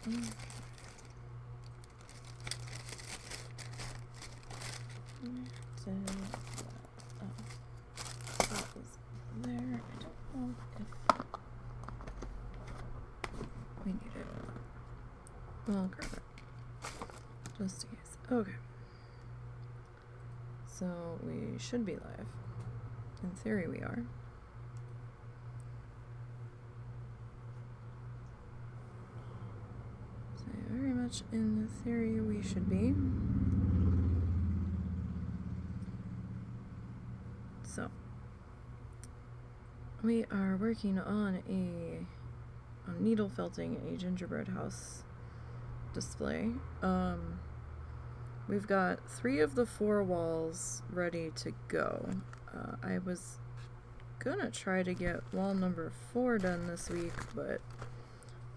That was there. I don't know if we need it. I'll grab it. Just in case. Okay. So we should be live. In theory we are. So very much in theory we should be. So we are working on needle felting a gingerbread house display. We've got 3 of the 4 walls ready to go. I was gonna try to get wall number 4 done this week, but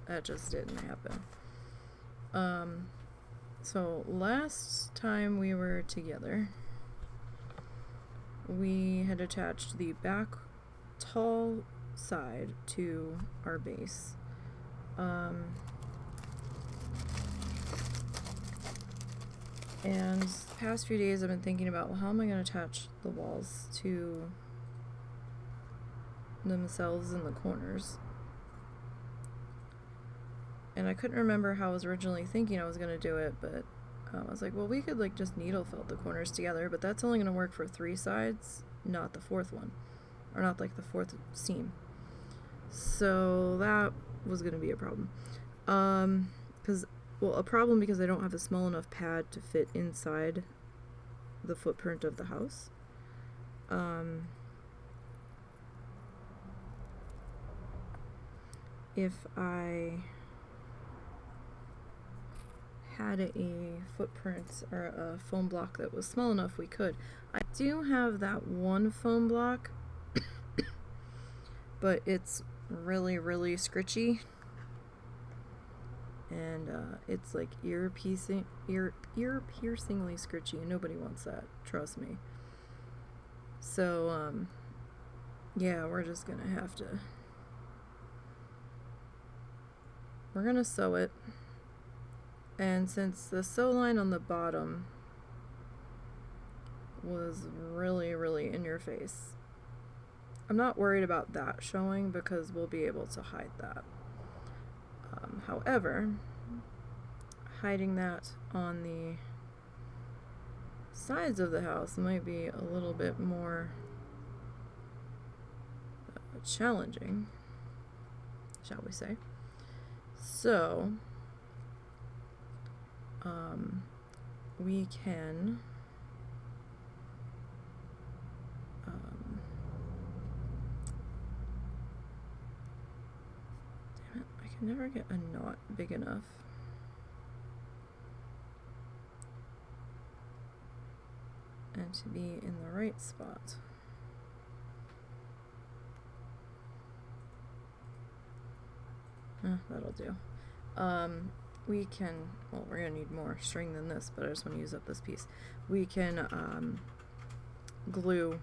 that just didn't happen. So last time we were together, we had attached the back tall side to our base. And the past few days I've been thinking about, well, how am I going to attach the walls to themselves in the corners? And I couldn't remember how I was originally thinking I was going to do it, but I was like, well, we could like just needle felt the corners together, but that's only going to work for 3 sides, not the 4th one, or not like the 4th seam. So that was going to be a problem. A problem because I don't have a small enough pad to fit inside the footprint of the house. If I had a footprint or a foam block that was small enough, we could. I do have that one foam block, but it's really, really scritchy. And it's like ear-piercingly scritchy, and nobody wants that, trust me. So, yeah, we're just gonna have to... We're gonna sew it. And since the sew line on the bottom was really, really in your face, I'm not worried about that showing because we'll be able to hide that. However, hiding that on the sides of the house might be a little bit more challenging, shall we say. So, we can never get a knot big enough. And to be in the right spot. That'll do. We can, well, we're gonna need more string than this, but I just want to use up this piece. We can glue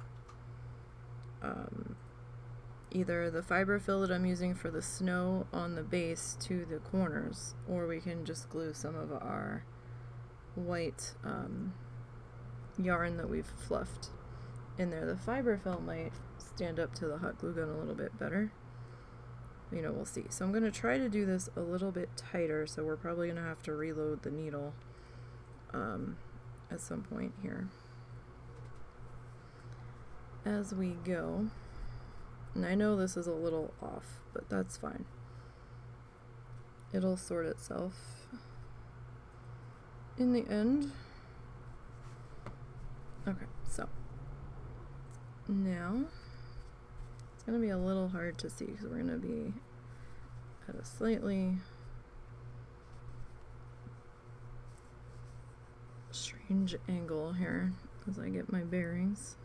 either the fiberfill that I'm using for the snow on the base to the corners, or we can just glue some of our white yarn that we've fluffed in there. The fiberfill might stand up to the hot glue gun a little bit better. You know, we'll see. So I'm going to try to do this a little bit tighter, so we're probably going to have to reload the needle at some point here as we go. And I know this is a little off, but that's fine. It'll sort itself in the end. Okay, so now it's going to be a little hard to see because we're going to be at a slightly strange angle here as I get my bearings.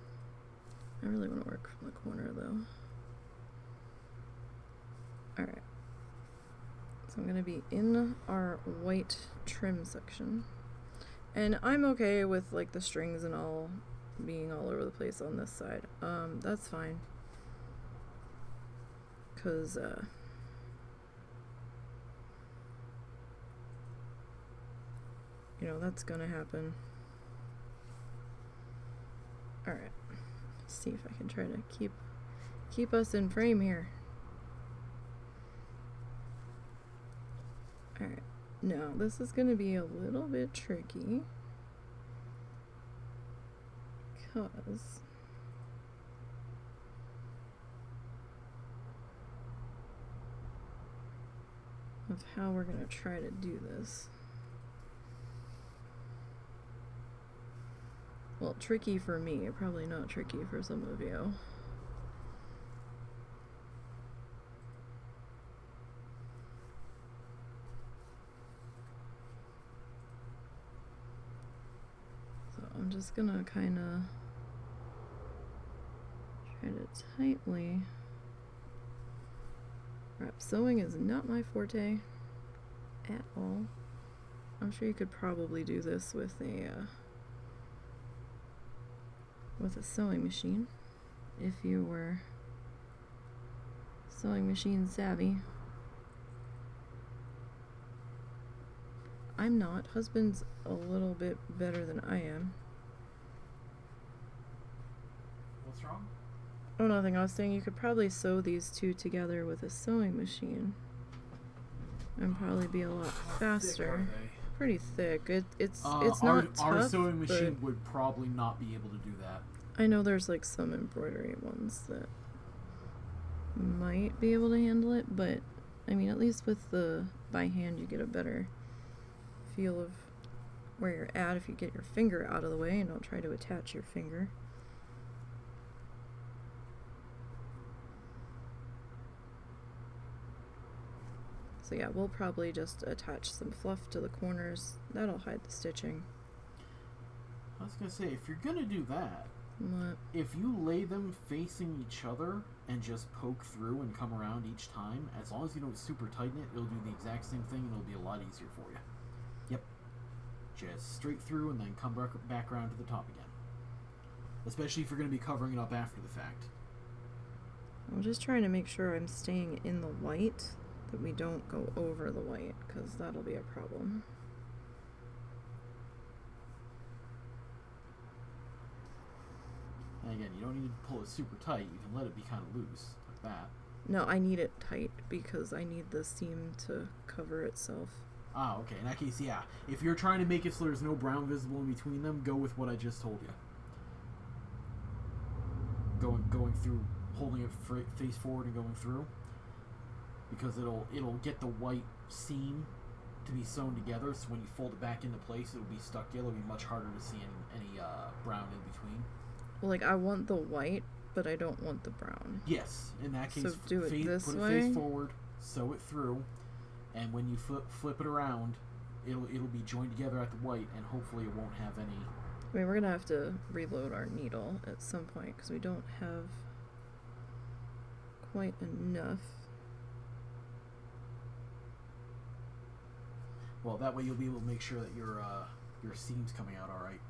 I really want to work from the corner though. Alright, so I'm going to be in our white trim section, and I'm okay with like the strings and all being all over the place on this side. That's fine, because you know, that's gonna happen. Alright. Let's see if I can try to keep us in frame here. Alright. Now, this is gonna be a little bit tricky. Because of how we're gonna try to do this. Well, tricky for me, probably not tricky for some of you. So I'm just gonna kind of try to tightly wrap. Sewing is not my forte at all. I'm sure you could probably do this with a sewing machine if you were sewing machine savvy. I'm not. Husband's a little bit better than I am. What's wrong? Oh, nothing. I was saying you could probably sew these two together with a sewing machine and probably be a lot faster. Pretty thick. It's not tough. Our sewing machine would probably not be able to do that. I know there's like some embroidery ones that might be able to handle it, but I mean, at least with the by hand you get a better feel of where you're at if you get your finger out of the way and don't try to attach your finger. So yeah, we'll probably just attach some fluff to the corners. That'll hide the stitching. I was gonna say, if you're gonna do that, what? If you lay them facing each other and just poke through and come around each time, as long as you don't super tighten it, it'll do the exact same thing and it'll be a lot easier for you. Yep. Just straight through and then come back around to the top again. Especially if you're going to be covering it up after the fact. I'm just trying to make sure I'm staying in the white, that we don't go over the white, because that'll be a problem. And again, you don't need to pull it super tight. You can let it be kind of loose, like that. No, I need it tight because I need the seam to cover itself. Ah, okay. In that case, yeah. If you're trying to make it so there's no brown visible in between them, go with what I just told you. Going through, holding it face forward and going through, because it'll get the white seam to be sewn together. So when you fold it back into place, it'll be stuck together. It'll be much harder to see any brown in between. Well, like, I want the white, but I don't want the brown. Yes, in that case, so do it this put way. It face forward, sew it through, and when you flip it around, it'll be joined together at the white, and hopefully it won't have any. I mean, we're gonna have to reload our needle at some point because we don't have quite enough. Well, that way you'll be able to make sure that your seam's coming out all right.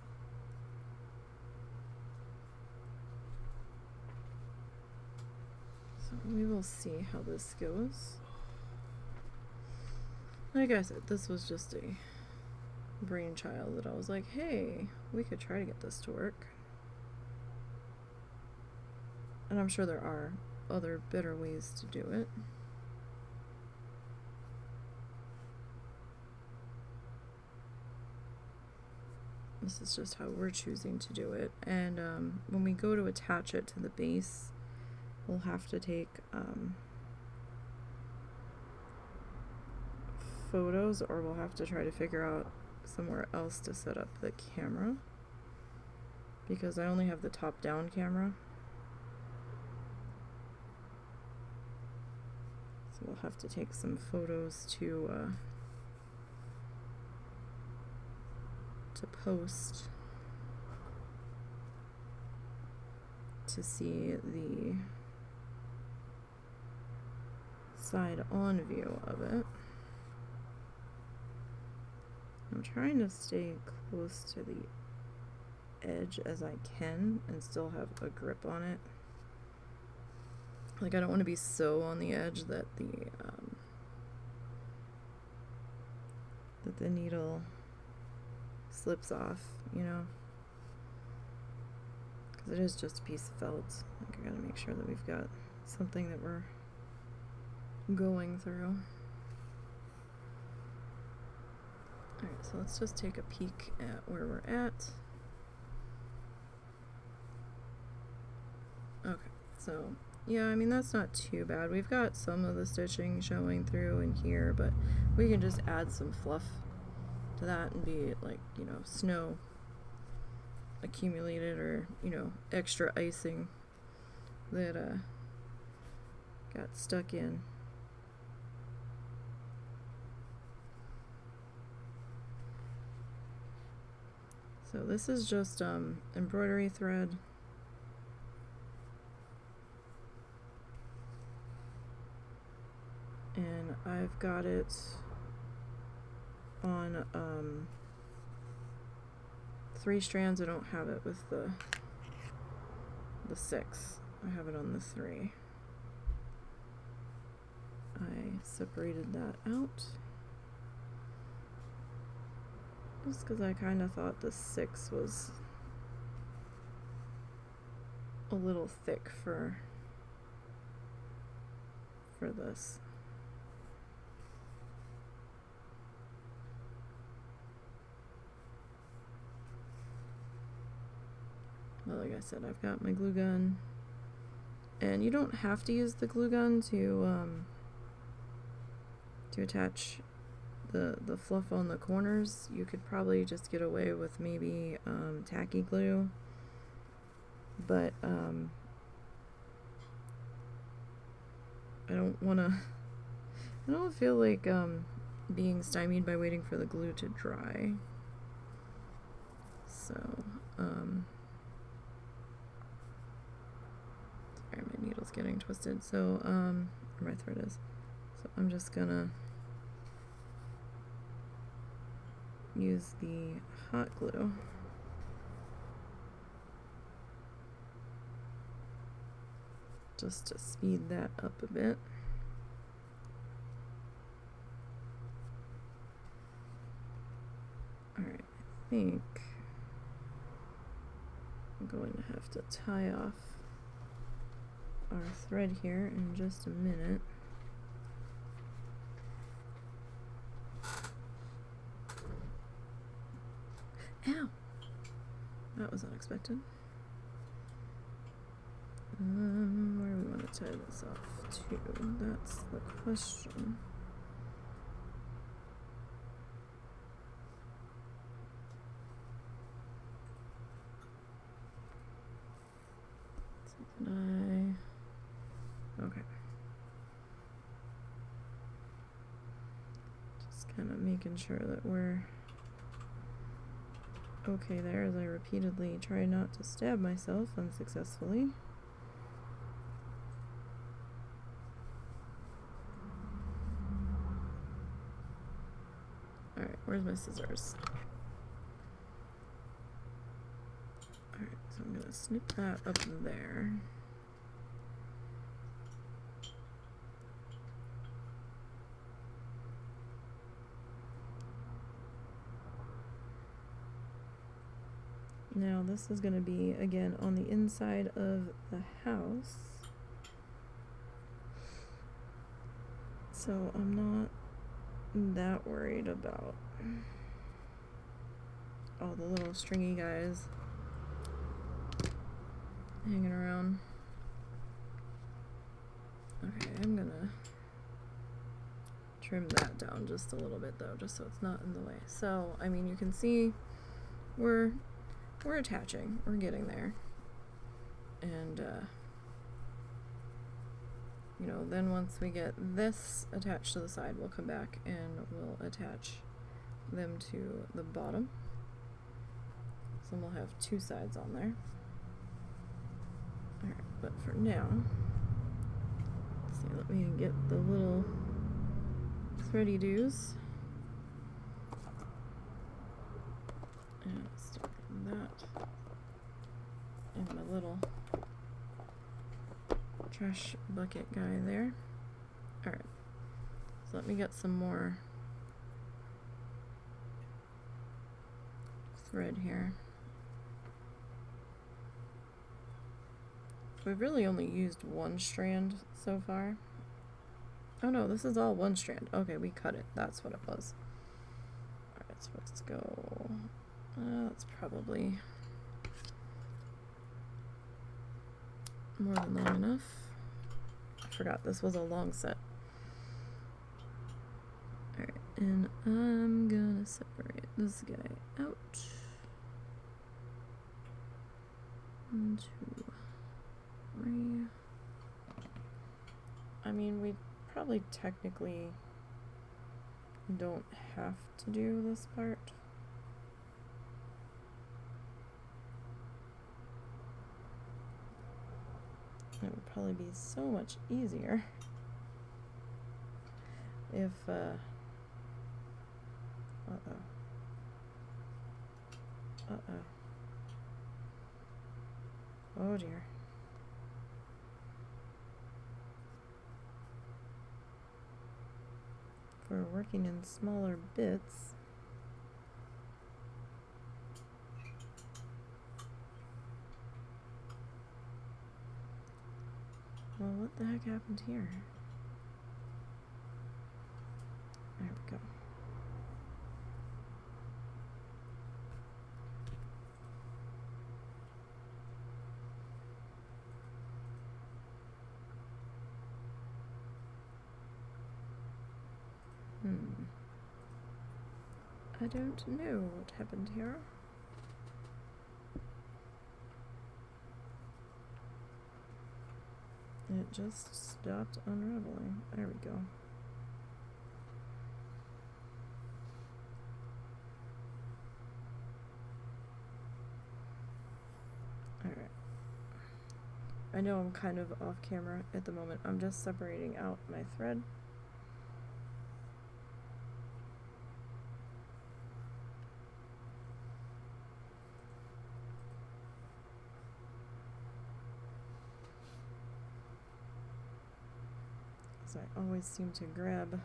So we will see how this goes. Like I said, this was just a brainchild that I was like, hey, we could try to get this to work. And I'm sure there are other better ways to do it. This is just how we're choosing to do it. And when we go to attach it to the base, we'll have to take photos, or we'll have to try to figure out somewhere else to set up the camera, because I only have the top-down camera. So we'll have to take some photos to post to see the side-on view of it. I'm trying to stay close to the edge as I can and still have a grip on it. Like, I don't want to be so on the edge that the needle slips off, you know, because it is just a piece of felt. Like, I gotta make sure that we've got something that we're going through. Alright, so let's just take a peek at where we're at. Okay, so yeah, I mean, that's not too bad. We've got some of the stitching showing through in here, but we can just add some fluff to that and be like, you know, snow accumulated, or, you know, extra icing that got stuck in. So this is just embroidery thread. And I've got it on 3 strands. I don't have it with the 6. I have it on the 3. I separated that out just because I kind of thought the 6 was a little thick for this. Well, like I said, I've got my glue gun, and you don't have to use the glue gun to attach the fluff on the corners. You could probably just get away with maybe tacky glue, but I don't feel like being stymied by waiting for the glue to dry. So sorry, my needle's getting twisted. So where my thread is. So I'm just gonna use the hot glue just to speed that up a bit. Alright, I think I'm going to have to tie off our thread here in just a minute. Ow! That was unexpected. Where do we want to tie this off to? That's the question. So did I? Okay. Just kind of making sure that we're okay there as I repeatedly try not to stab myself unsuccessfully. Alright, where's my scissors? Alright, so I'm gonna snip that up there. Now this is going to be, again, on the inside of the house. So I'm not that worried about all the little stringy guys hanging around. Okay, I'm going to trim that down just a little bit though, just so it's not in the way. So, I mean, you can see we're attaching, we're getting there, and you know, then once we get this attached to the side, we'll come back and we'll attach them to the bottom, so we'll have 2 sides on there. Alright, but for now, let's see, let me get the little thready doos. And stick that in my little trash bucket guy there. Alright, so let me get some more thread here. We've really only used one strand so far. Oh no, this is all one strand. Okay, we cut it. That's what it was. Alright, so let's go. That's probably more than long enough. I forgot this was a long set. Alright, and I'm gonna separate this guy out. 1, 2, 3. I mean, we probably technically don't have to do this part. It would probably be so much easier if, oh dear. If we're working in smaller bits, well, what the heck happened here? There we go. I don't know what happened here. It just stopped unraveling. There we go. Alright. I know I'm kind of off camera at the moment. I'm just separating out my thread. I always seem to grab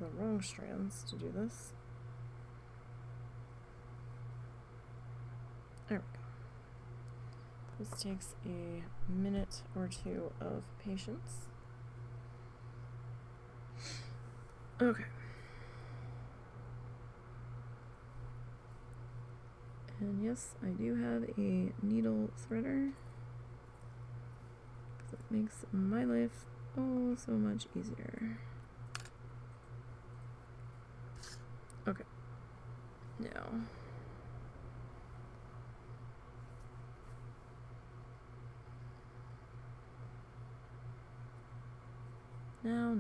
the wrong strands to do this. There we go. This takes a minute or two of patience. Okay. And yes, I do have a needle threader, because it makes my life oh, so much easier. Okay. Now. Now.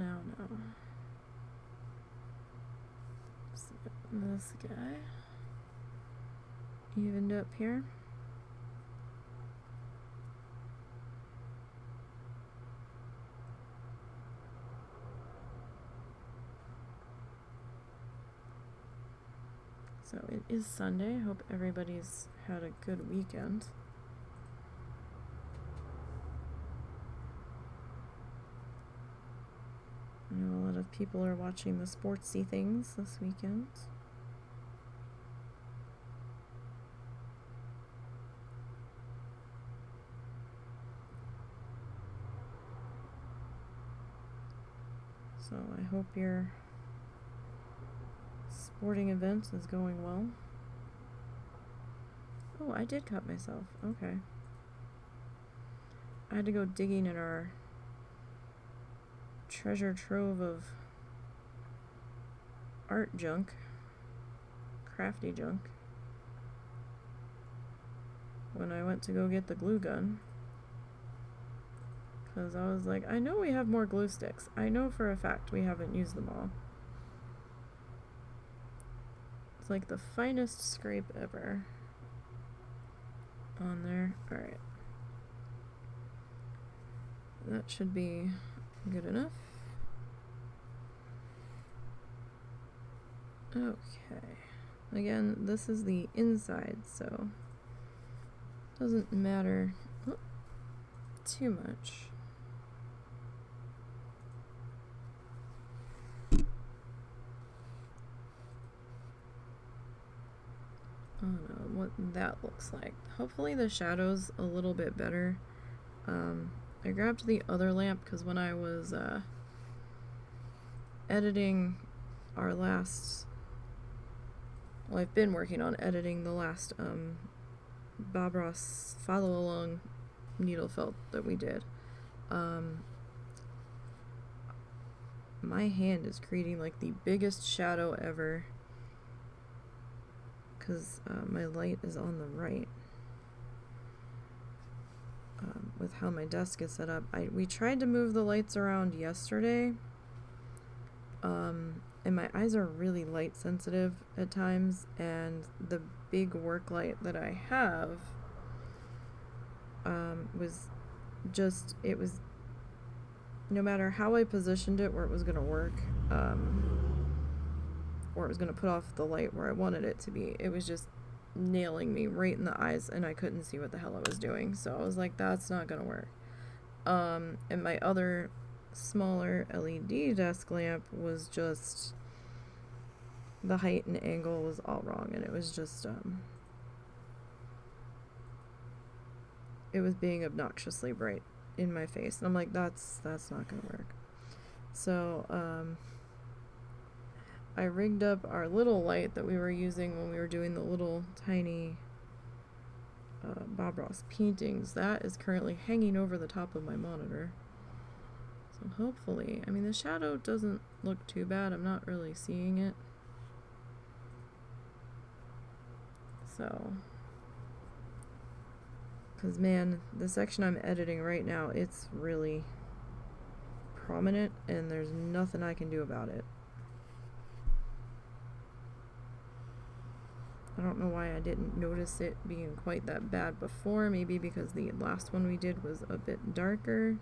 So this guy evened up here. So it is Sunday. I hope everybody's had a good weekend. I know a lot of people are watching the sportsy things this weekend. So I hope your sporting event is going well. Oh, I did cut myself. Okay. I had to go digging in our treasure trove of art junk, crafty junk, when I went to go get the glue gun. Because I was like, I know we have more glue sticks. I know for a fact we haven't used them all. It's like the finest scrape ever on there. Alright. That should be good enough. Okay. Again, this is the inside, so it doesn't matter too much. I don't know what that looks like. Hopefully the shadow's a little bit better. I grabbed the other lamp because when I was editing our last... Well, I've been working on editing the last Bob Ross follow-along needle felt that we did. My hand is creating like the biggest shadow ever because my light is on the right. With how my desk is set up, we tried to move the lights around yesterday, and my eyes are really light sensitive at times, and the big work light that I have was just, it was, no matter how I positioned it where it was going to work, or it was going to put off the light where I wanted it to be, it was just nailing me right in the eyes, and I couldn't see what the hell I was doing. So I was like, that's not going to work. And my other smaller LED desk lamp was just, the height and angle was all wrong, and it was just, it was being obnoxiously bright in my face, and I'm like, that's not gonna work. So I rigged up our little light that we were using when we were doing the little tiny Bob Ross paintings. That is currently hanging over the top of my monitor, so hopefully, I mean, the shadow doesn't look too bad. I'm not really seeing it, so, because man, the section I'm editing right now, it's really prominent, and there's nothing I can do about it. I don't know why I didn't notice it being quite that bad before. Maybe because the last one we did was a bit darker.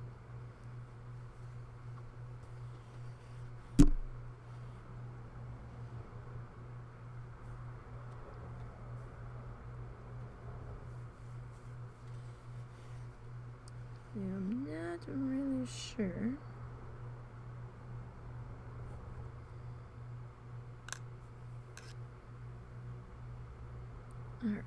Yeah, I'm not really sure. Alright.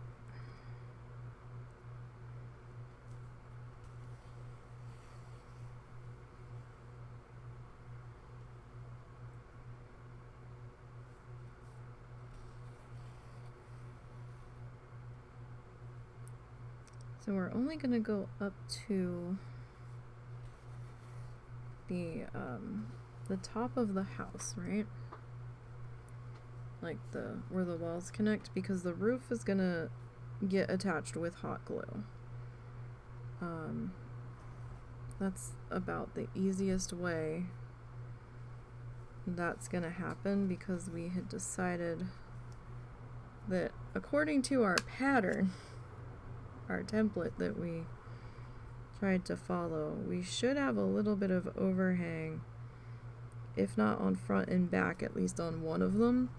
So we're only going to go up to the top of the house, right? Like where the walls connect, because the roof is going to get attached with hot glue. That's about the easiest way that's going to happen, because we had decided that according to our pattern, our template that we tried to follow, we should have a little bit of overhang, if not on front and back, at least on one of them.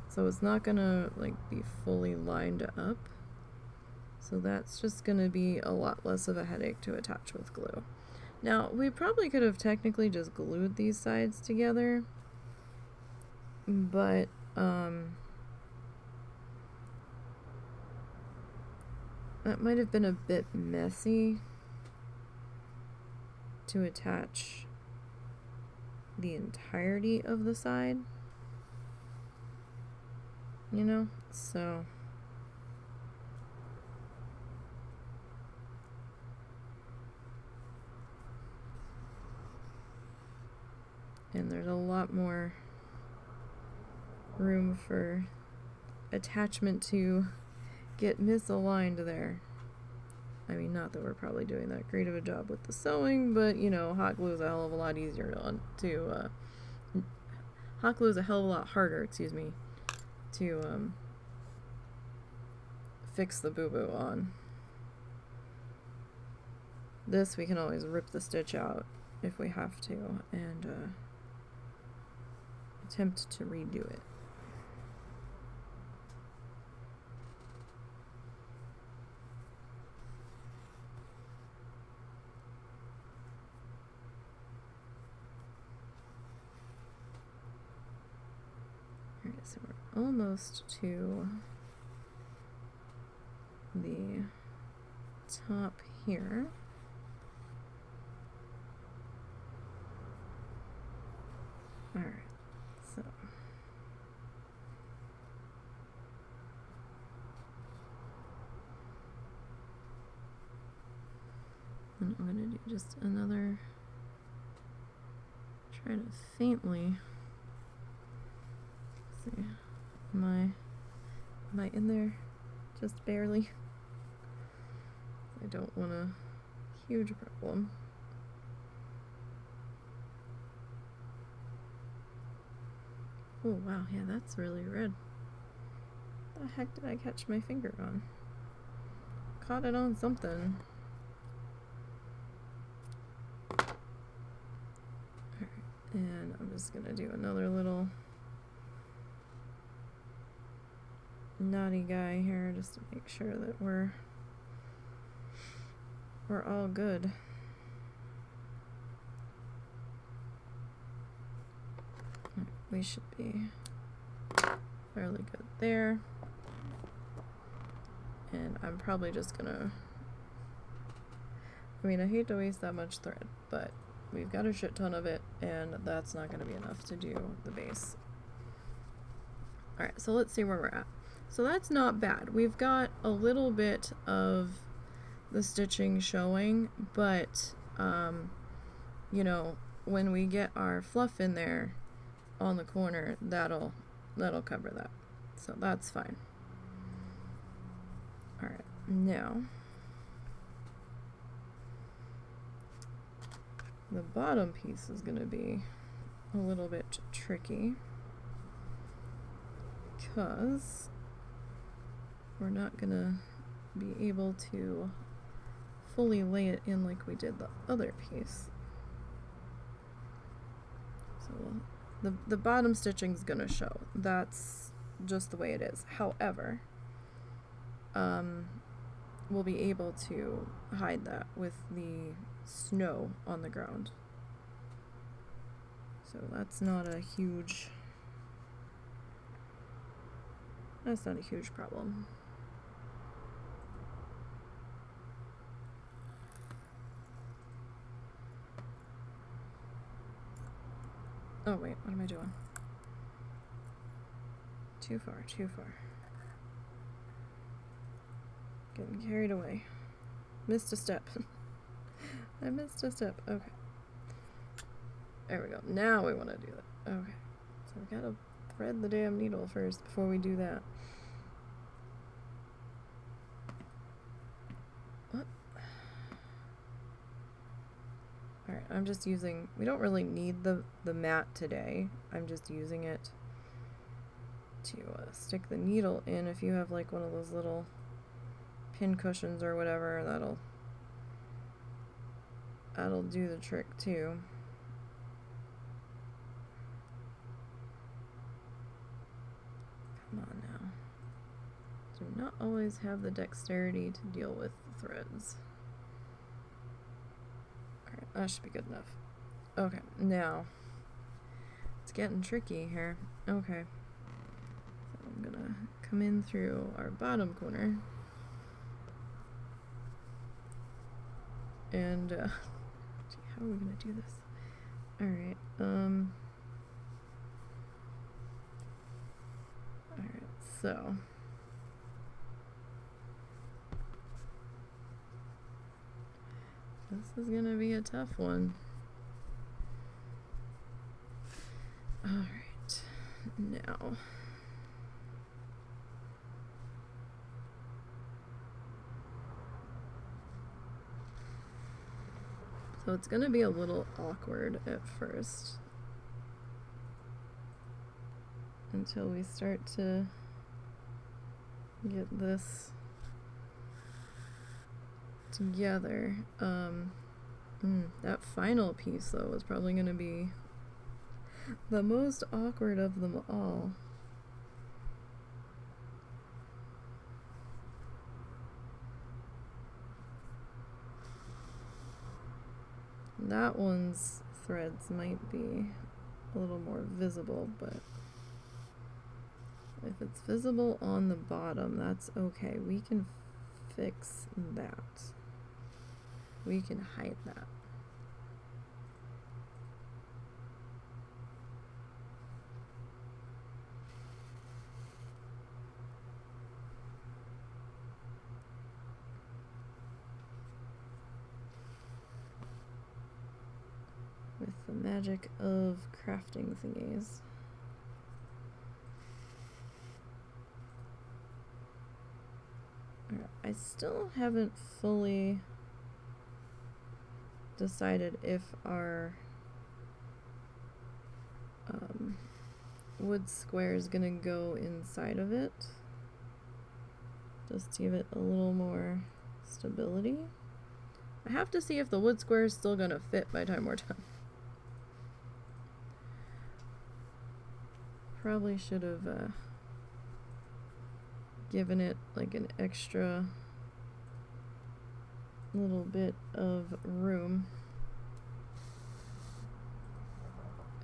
So it's not gonna like be fully lined up. So that's just gonna be a lot less of a headache to attach with glue. Now, we probably could have technically just glued these sides together, but that might have been a bit messy to attach the entirety of the side, you know? So and there's a lot more room for attachment to get misaligned there. I mean, not that we're probably doing that great of a job with the sewing, but, you know, hot glue is a hell of a lot easier hot glue is a hell of a lot harder, to fix the boo-boo on. This, we can always rip the stitch out if we have to, and attempt to redo it. Alright, so we're almost to top here. Alright, so and I'm going to do just another, try to faintly, let's see, am I in there just barely? I don't want a huge problem. Oh wow, yeah, that's really red. The heck did I catch my finger on? Caught it on something. Alright, and I'm just gonna do another little naughty guy here just to make sure that we're all good. We should be fairly good there. And I'm probably just gonna, I mean, I hate to waste that much thread, but we've got a shit ton of it, and that's not gonna be enough to do the base. Alright, so let's see where we're at. So that's not bad. We've got a little bit of the stitching showing, but, you know, when we get our fluff in there, on the corner, that'll cover that, so that's fine. All right, now the bottom piece is going to be a little bit tricky because we're not going to be able to fully lay it in like we did the other piece. So the bottom stitching is gonna show. That's just the way it is. However, we'll be able to hide that with the snow on the ground. So that's not a huge problem. Oh wait, what am I doing? Too far. Getting carried away. Missed a step. I missed a step. Okay. There we go. Now we want to do that. Okay. So we gotta thread the damn needle first before we do that. What? Alright, I'm just using, we don't really need the mat today. I'm just using it to stick the needle in. If you have like one of those little pin cushions or whatever, that'll do the trick too. Come on now. Do not always have the dexterity to deal with the threads. Alright, that should be good enough. Okay, now it's getting tricky here. Okay. So I'm gonna come in through our bottom corner. And gee, how are we gonna do this? Alright, alright, so this is gonna be a tough one. Alright, now so it's gonna be a little awkward at first until we start to get this together. That final piece though is probably gonna be the most awkward of them all. That one's threads might be a little more visible, but if it's visible on the bottom, that's okay. We can fix that. we can hide that. With the magic of crafting thingies. Alright, I still haven't fully decided if our wood square is gonna go inside of it, just to give it a little more stability. I have to see if the wood square is still gonna fit by the time we're done. Probably should have given it like an extra little bit of room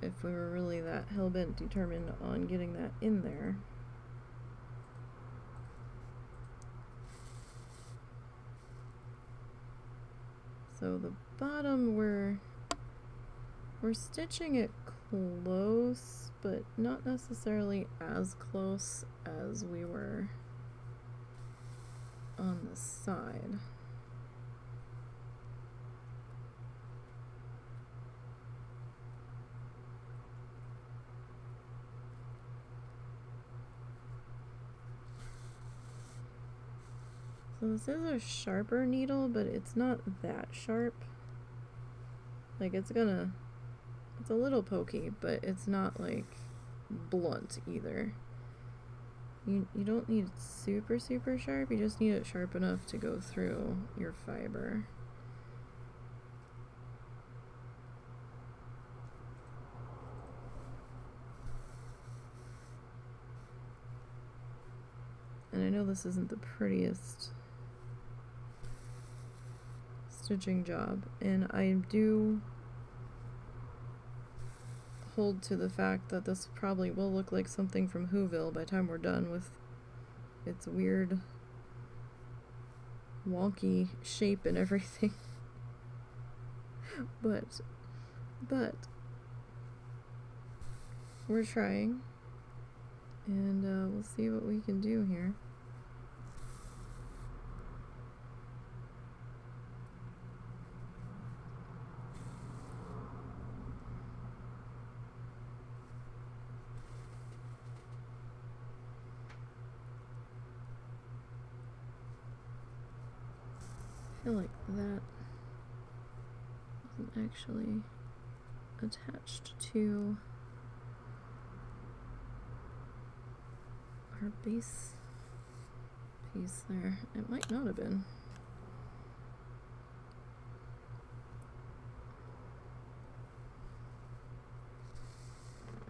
if we were really that hell-bent determined on getting that in there. So the bottom, we're stitching it close, but not necessarily as close as we were on the side. So this is a sharper needle, but it's not that sharp. Like it's a little pokey, but it's not like blunt either. You don't need it super sharp, you just need it sharp enough to go through your fiber. And I know this isn't the prettiest stitching job, and I do hold to the fact that this probably will look like something from Whoville by the time we're done with its weird wonky shape and everything. but we're trying, and we'll see what we can do here. I feel like that wasn't actually attached to our base piece there. It might not have been.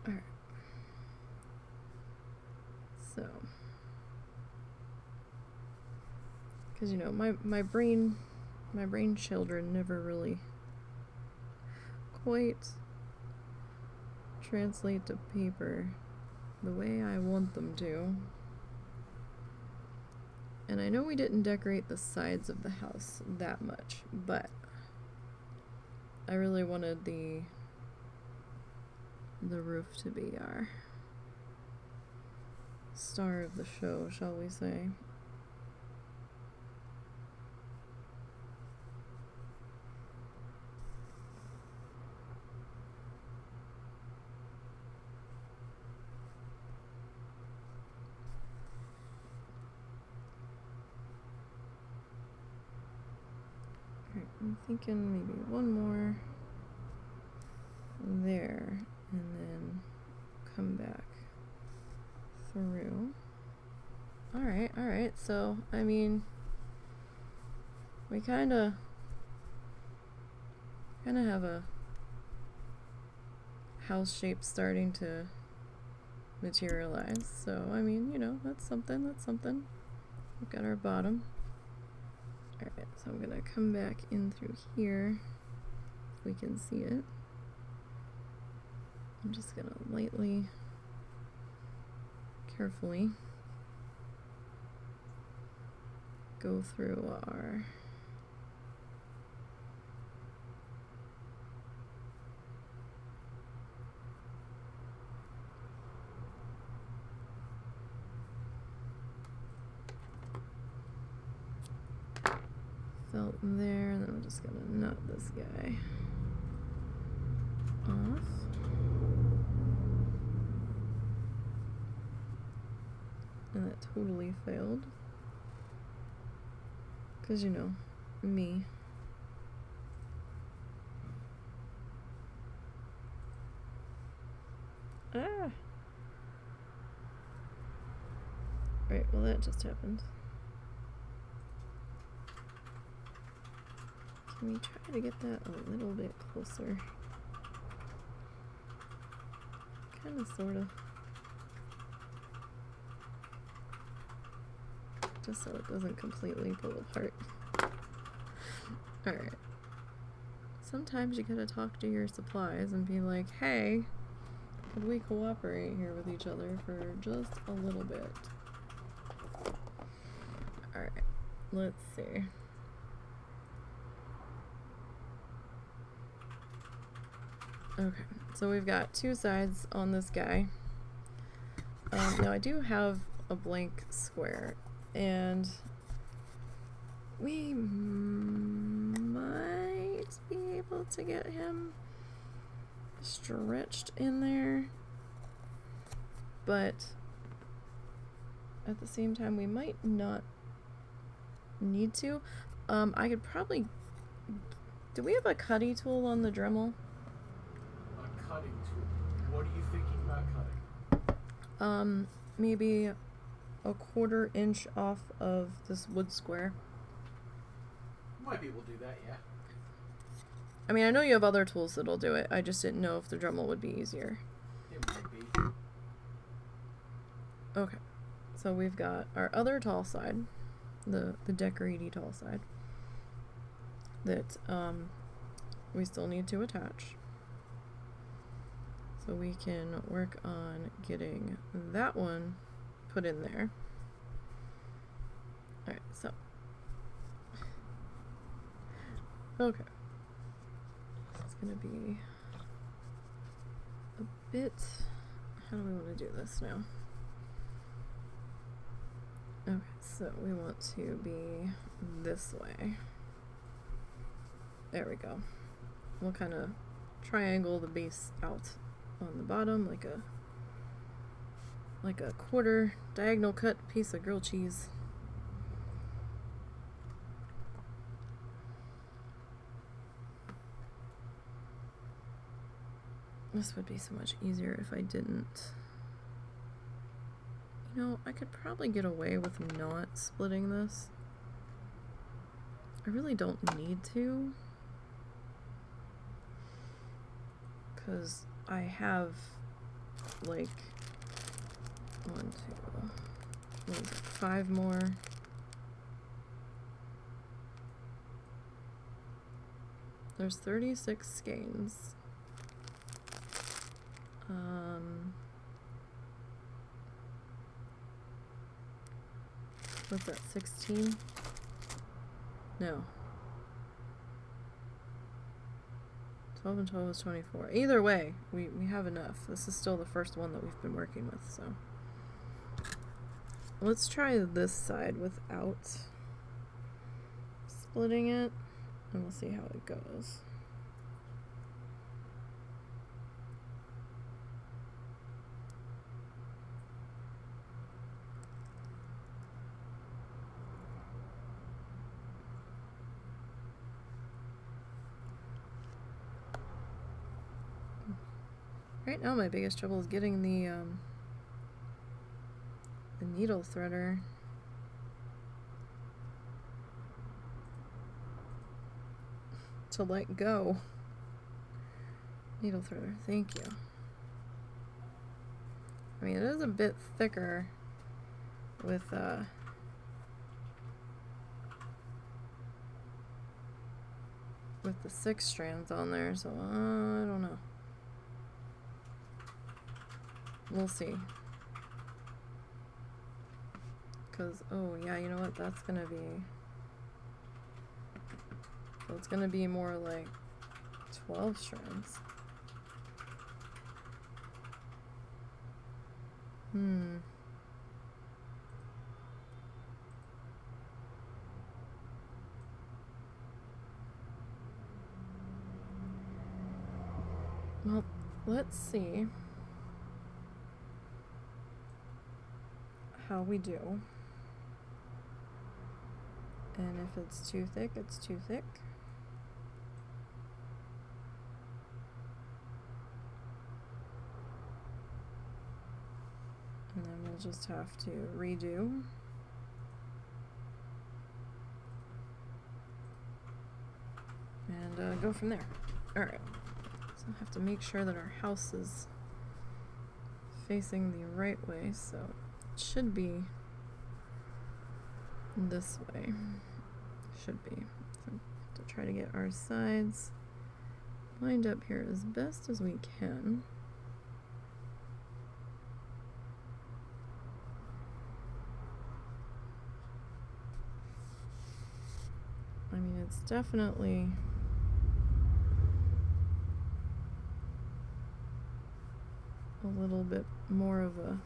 Alright. So, because you know, my brain children never really quite translate to paper the way I want them to. And I know we didn't decorate the sides of the house that much, but I really wanted the roof to be our star of the show, shall we say. Alright, I'm thinking maybe one more there, and then come back through. Alright, so, I mean, we kinda have a house shape starting to materialize, so, I mean, you know, that's something. We've got our bottom. Alright, so I'm gonna come back in through here, if we can see it. I'm just gonna lightly, carefully go through our felt there, and then I'm just gonna nut this guy off. And that totally failed. Because, you know, me. Ah! Right, well that just happened. Can we try to get that a little bit closer? Kinda, sorta. Just so it doesn't completely pull apart. Alright. Sometimes you gotta talk to your supplies and be like, hey, could we cooperate here with each other for just a little bit? Alright, let's see. Okay, so we've got two sides on this guy. Now I do have a blank square, and we might be able to get him stretched in there, but at the same time we might not need to. I could probably... Do we have a cutty tool on the Dremel? A cutting tool? What are you thinking about cutting? Maybe a 1/4 inch off of this wood square. Might be able to do that, yeah. I mean, I know you have other tools that'll do it. I just didn't know if the Dremel would be easier. It might be. Okay. So we've got our other tall side, the decoraty tall side, that we still need to attach. So we can work on getting that one put in there. Alright, so. Okay. It's gonna be a bit... How do we want to do this now? Okay, so we want to be this way. There we go. We'll kind of triangle the base out on the bottom like a 1/4 diagonal cut piece of grilled cheese. This would be so much easier if I didn't. You know, I could probably get away with not splitting this. I really don't need to, because I have like 5 more. There's 36 skeins. What's that, 16? No. 12 and 12 is 24. Either way, we have enough. This is still the first one that we've been working with, so. Let's try this side without splitting it, and we'll see how it goes. Right now my biggest trouble is getting the needle threader to let go. Needle threader, thank you. I mean, it is a bit thicker with the 6 strands on there, so I don't know. We'll see. Because, oh yeah, you know what, that's gonna be... So it's gonna be more like 12 strands. Well, let's see how we do. And if it's too thick, it's too thick. And then we'll just have to redo. And go from there. Alright. So I have to make sure that our house is facing the right way, so it should be this way. Should be. So we have to try to get our sides lined up here as best as we can. I mean, it's definitely a little bit more of a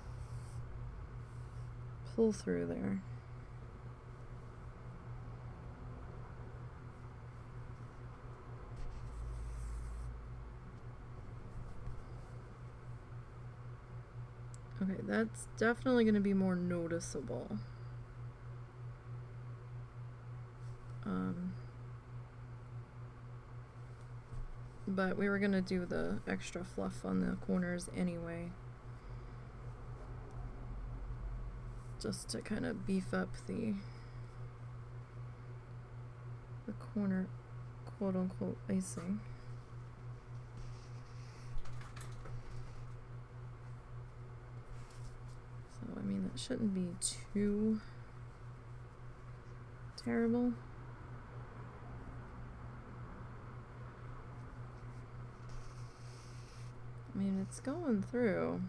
pull through there. Okay, that's definitely going to be more noticeable. But we were going to do the extra fluff on the corners anyway. Just to kind of beef up the corner quote-unquote icing. So, I mean, that shouldn't be too terrible. I mean, it's going through.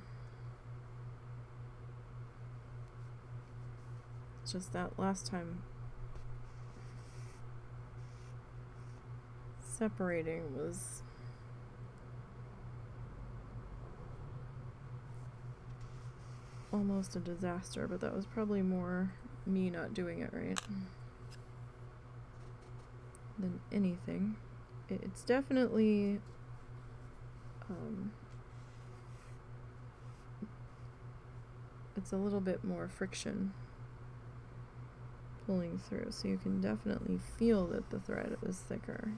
It's just that last time separating was almost a disaster, but that was probably more me not doing it right than anything. It's definitely it's a little bit more friction pulling through, so you can definitely feel that the thread is thicker.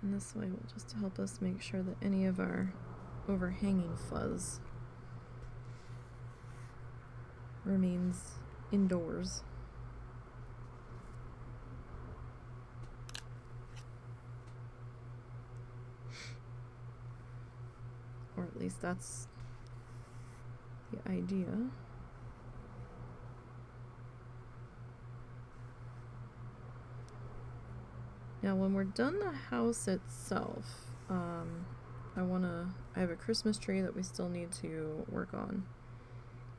And this way will just help us make sure that any of our overhanging fuzz remains indoors. Or at least that's the idea. Now, when we're done the house itself, I have a Christmas tree that we still need to work on.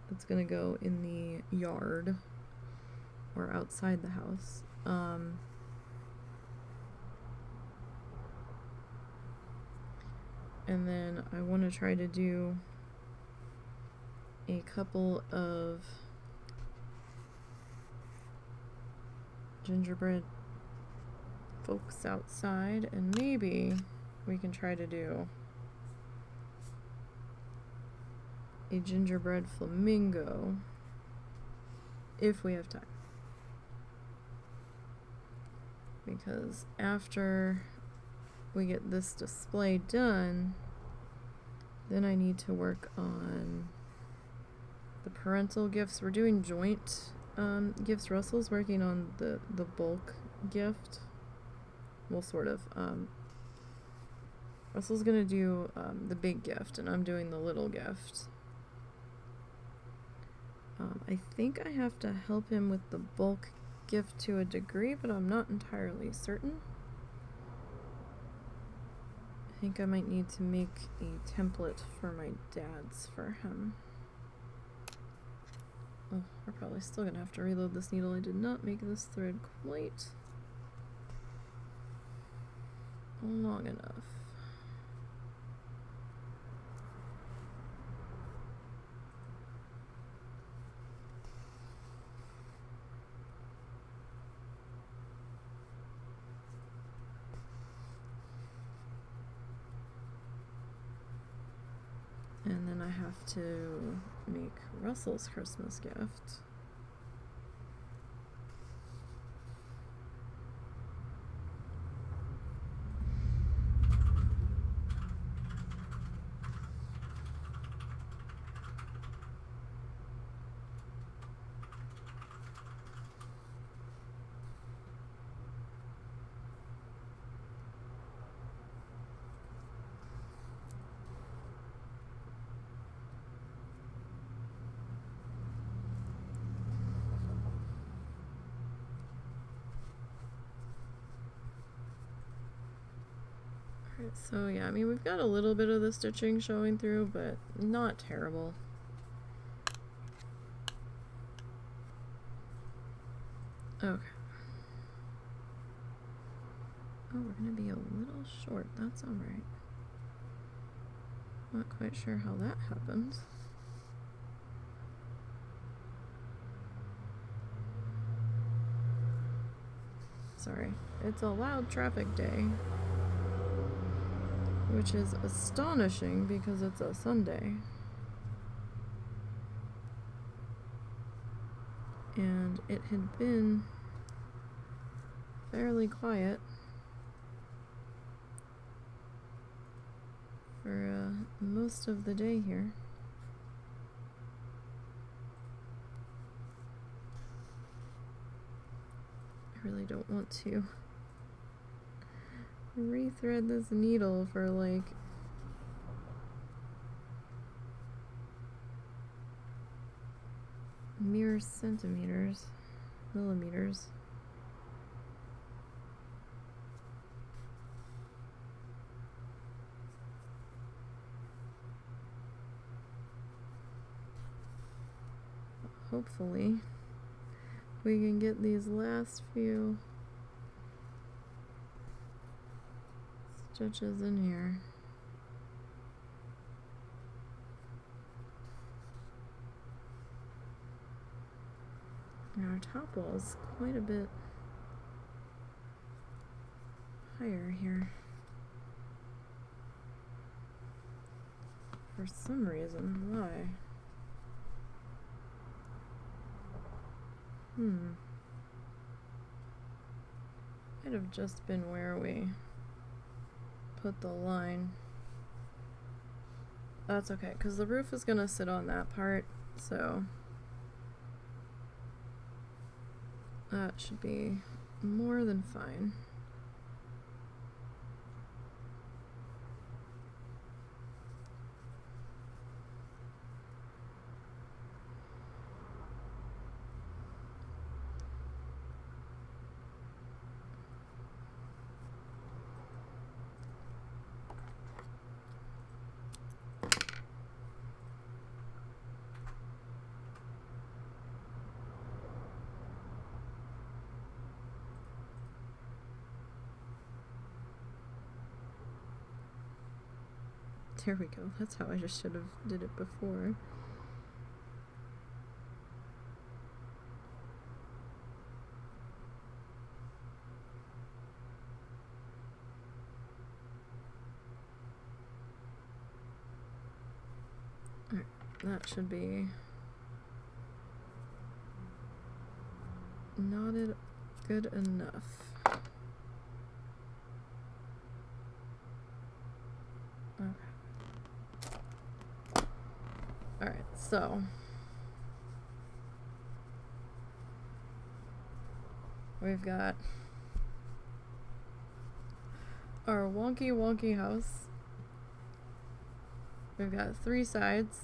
It's gonna go in the yard or outside the house. And then I want to try to do a couple of gingerbread folks outside, and maybe we can try to do a gingerbread flamingo if we have time, because after we get this display done, then I need to work on the parental gifts. We're doing joint gifts. Russell's working on the bulk gift. Well, sort of. Russell's gonna do the big gift, and I'm doing the little gift. I think I have to help him with the bulk gift to a degree, but I'm not entirely certain. I think I might need to make a template for my dad's for him. Oh, we're probably still gonna have to reload this needle. I did not make this thread quite long enough. And then I have to make Russell's Christmas gift. So yeah, I mean, we've got a little bit of the stitching showing through, but not terrible. Okay. Oh, we're gonna be a little short. That's alright. Not quite sure how that happens. Sorry. It's a loud traffic day, which is astonishing because it's a Sunday. And it had been fairly quiet for most of the day here. I really don't want to rethread this needle for like mere centimeters, millimeters. Hopefully we can get these last few stitches in here. And our top wall is quite a bit higher here. For some reason, why? Might have just been where we put the line. That's okay, because the roof is gonna sit on that part, so that should be more than fine. There we go. That's how I just should have did it before. Alright, that should be knotted good enough. Alright, so we've got our wonky house. We've got 3 sides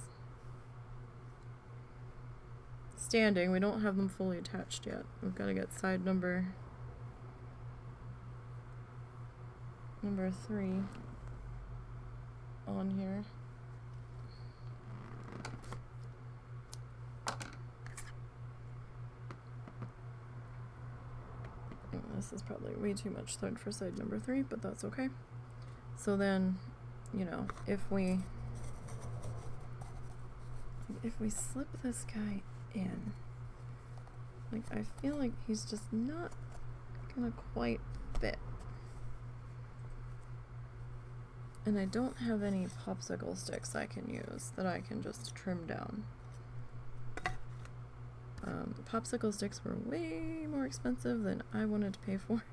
standing. We don't have them fully attached yet. We've got to get side number 3 on here. This is probably way too much thread for side number 3, but that's okay. So then, you know, if we slip this guy in, like, I feel like he's just not gonna quite fit. And I don't have any popsicle sticks I can use that I can just trim down. The popsicle sticks were way more expensive than I wanted to pay for.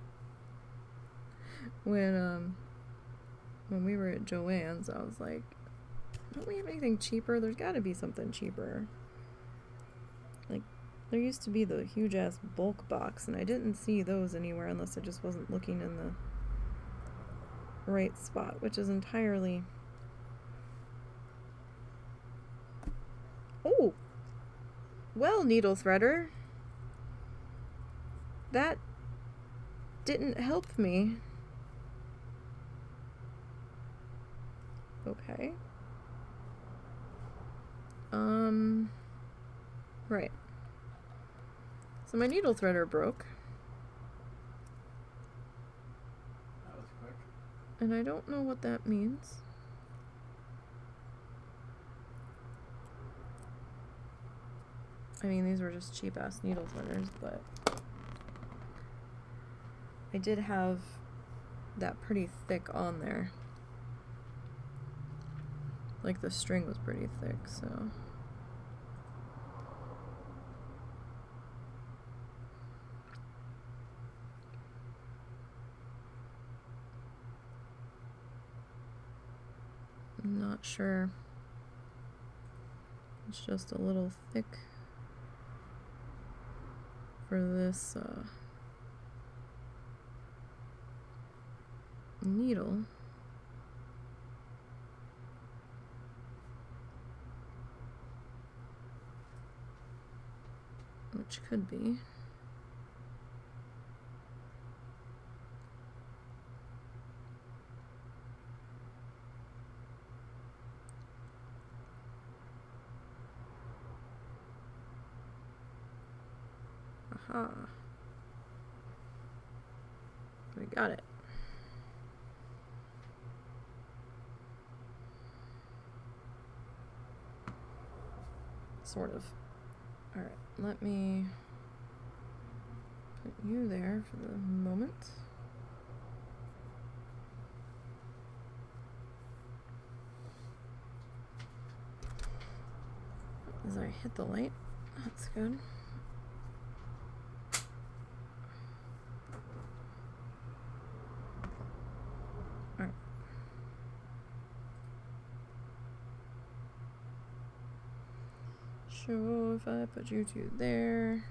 When we were at Joann's, I was like, don't we have anything cheaper? There's gotta be something cheaper. Like, there used to be the huge ass bulk box, and I didn't see those anywhere unless I just wasn't looking in the right spot, which is entirely... Oh! Well, needle threader, that didn't help me. Okay. Right. So my needle threader broke. That was quick. And I don't know what that means. I mean, these were just cheap-ass needle threaders, but I did have that pretty thick on there. Like, the string was pretty thick, so... I'm not sure. It's just a little thick for this needle. Which could be. Aha. We got it. Sort of. Alright, let me put you there for the moment. As I hit the light, that's good. Alright. So if I put you two there.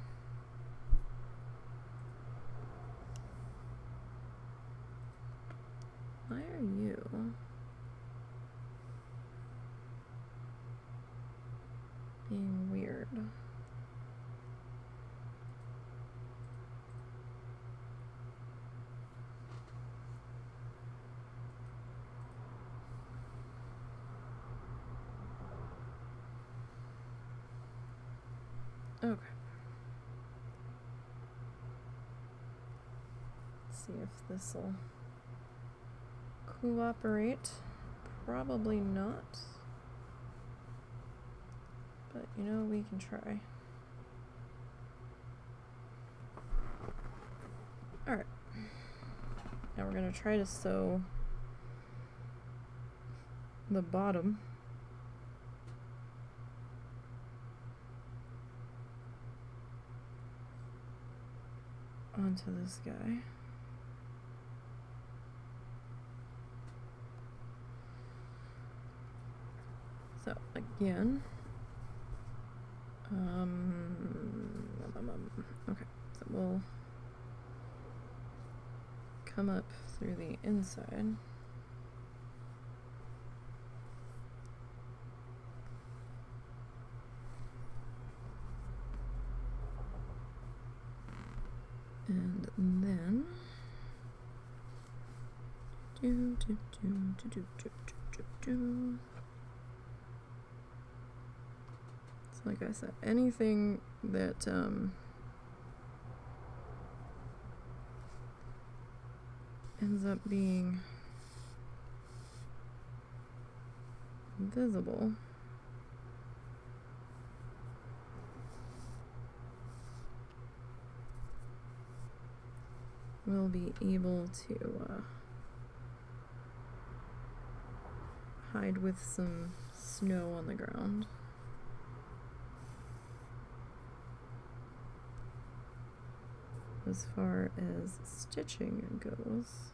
Why are you being weird? Okay. Let's see if this'll cooperate. Probably not. But you know, we can try. Alright. Now we're gonna try to sew the bottom onto this guy. So again, okay, so we'll come up through the inside. And then so like I said, anything that ends up being visible, we'll be able to hide with some snow on the ground. As far as stitching goes,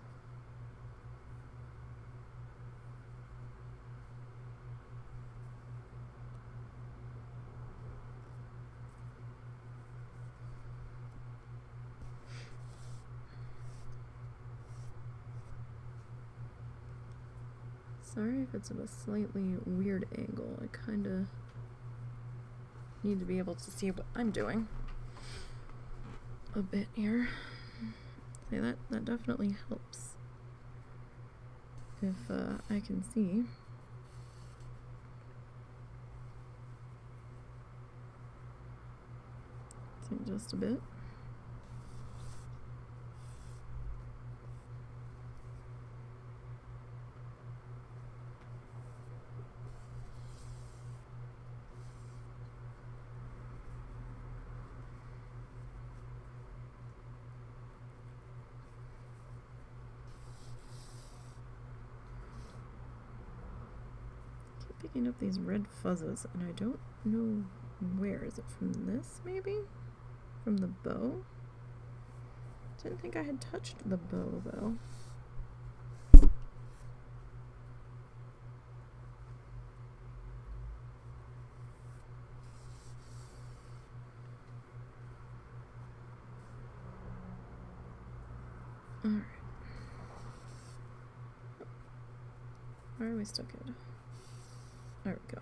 sorry if it's at a slightly weird angle. I kind of need to be able to see what I'm doing a bit here. See, that definitely helps if I can see. See just a bit. Picking up these red fuzzes, and I don't know where. Is it from this, maybe? From the bow? Didn't think I had touched the bow, though. Alright. Where are we stuck at? There we go.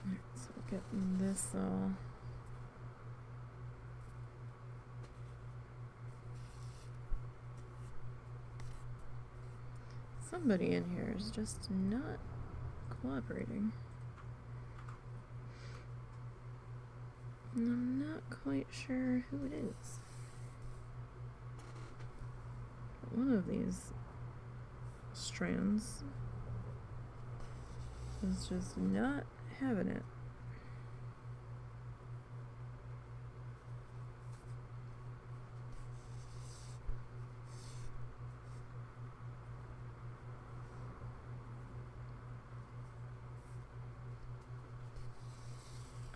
Alright, so we'll get this all. Somebody in here is just not cooperating. And I'm not quite sure who it is. But one of these strands is just not having it.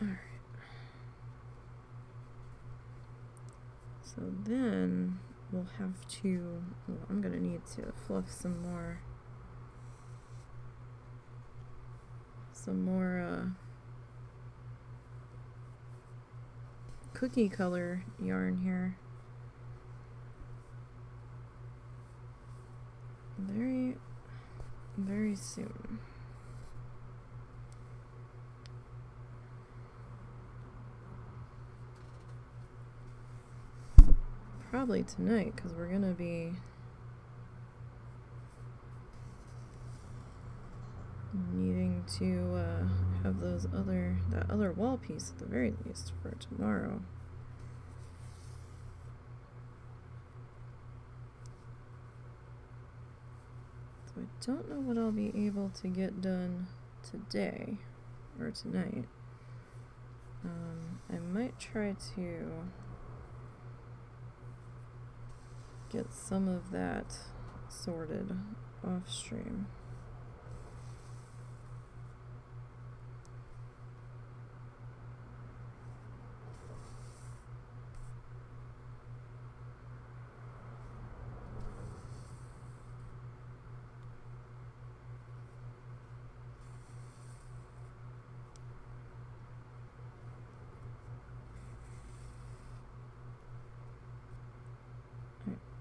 Alright. So then we'll have to, well, I'm gonna need to fluff some more cookie color yarn here. Very, very soon. Probably tonight, because we're gonna be needing to have that other wall piece at the very least for tomorrow. So I don't know what I'll be able to get done today or tonight. I might try to get some of that sorted off stream.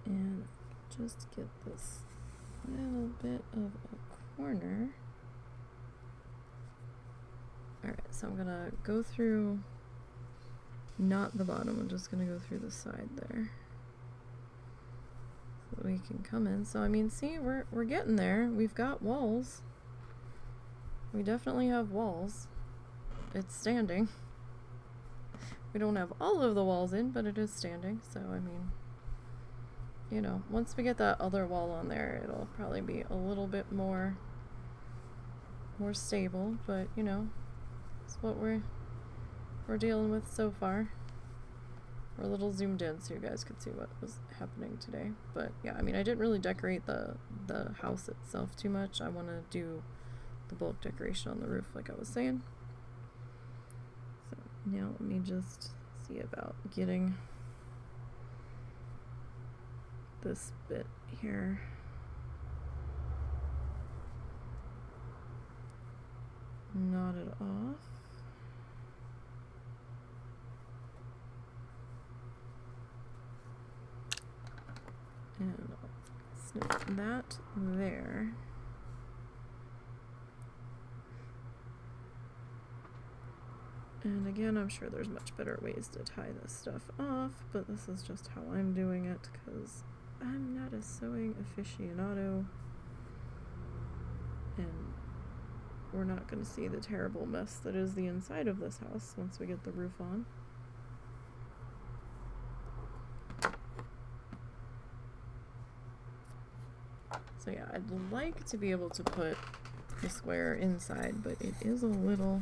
And just get this little bit of a corner. Alright, so I'm gonna go through, not the bottom, I'm just gonna go through the side there. that we can come in. So I mean, see, we're getting there. We've got walls. We definitely have walls. It's standing. We don't have all of the walls in, but it is standing. So I mean, you know, once we get that other wall on there, it'll probably be a little bit more stable, but you know, it's what we're dealing with so far. We're a little zoomed in so you guys could see what was happening today. But yeah, I mean, I didn't really decorate the house itself too much. I want to do the bulk decoration on the roof like I was saying. So now let me just see about getting this bit here knotted off. And I'll snip that there. And again, I'm sure there's much better ways to tie this stuff off, but this is just how I'm doing it because I'm not a sewing aficionado. And we're not going to see the terrible mess that is the inside of this house once we get the roof on. So yeah, I'd like to be able to put the square inside, but it is a little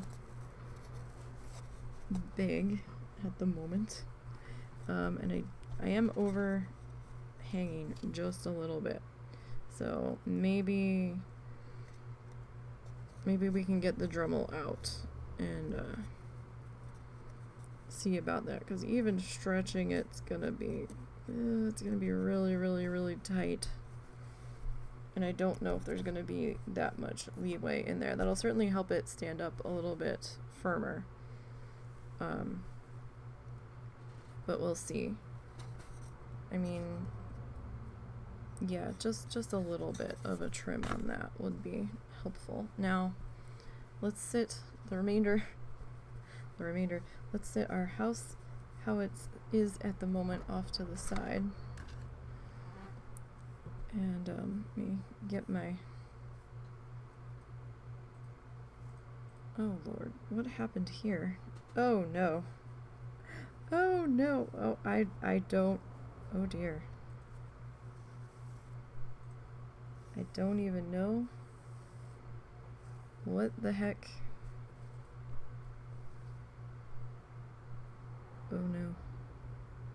big at the moment. And I am overhanging just a little bit. So maybe we can get the Dremel out and see about that, because even stretching it's gonna be really, really, really tight. And I don't know if there's going to be that much leeway in there. That'll certainly help it stand up a little bit firmer. But we'll see. I mean, yeah, just a little bit of a trim on that would be helpful. Now, let's sit the remainder. Let's sit our house how it is at the moment off to the side. And let me get my... Oh Lord, what happened here? Oh no. Oh no. Oh, I don't... Oh dear. I don't even know what the heck. Oh no.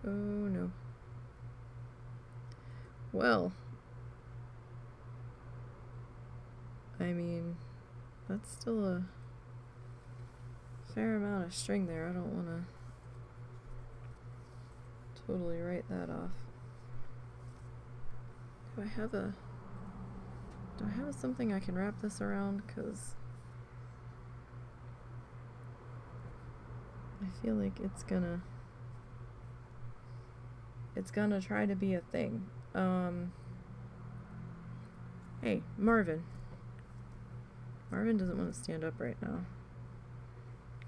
Oh no. Well, I mean, that's still a fair amount of string there. I don't want to totally write that off. Do I have something I can wrap this around? Because I feel like it's gonna try to be a thing. Hey, Marvin. Marvin doesn't want to stand up right now.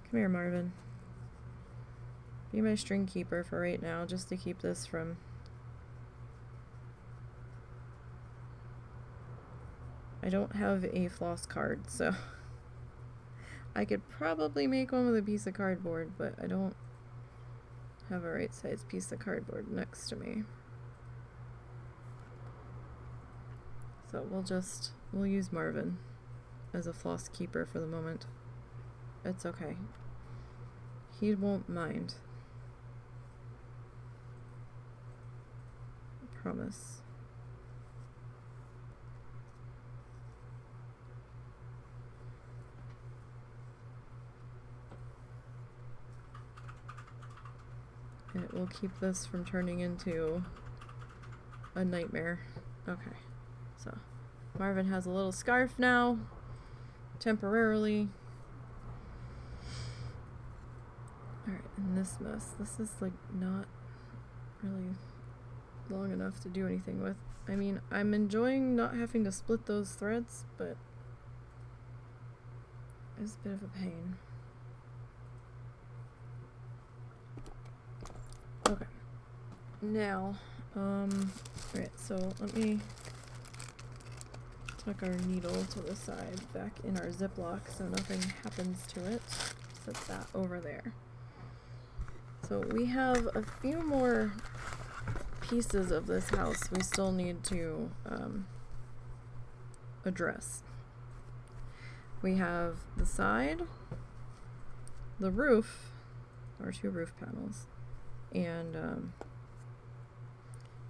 Come here, Marvin. Be my string keeper for right now, just to keep this from... I don't have a floss card, so... I could probably make one with a piece of cardboard, but I don't have a right size piece of cardboard next to me. So we'll use Marvin as a floss keeper for the moment. It's okay. He won't mind. I promise. And it will keep this from turning into a nightmare. Okay, so Marvin has a little scarf now, temporarily. Alright, and this mess. This is like not really long enough to do anything with. I mean, I'm enjoying not having to split those threads, but it's a bit of a pain. Okay. Now, Alright, so let me tuck our needle to the side back in our Ziploc so nothing happens to it. Set that over there. So we have a few more pieces of this house we still need to address. We have the side, the roof, or 2 roof panels, and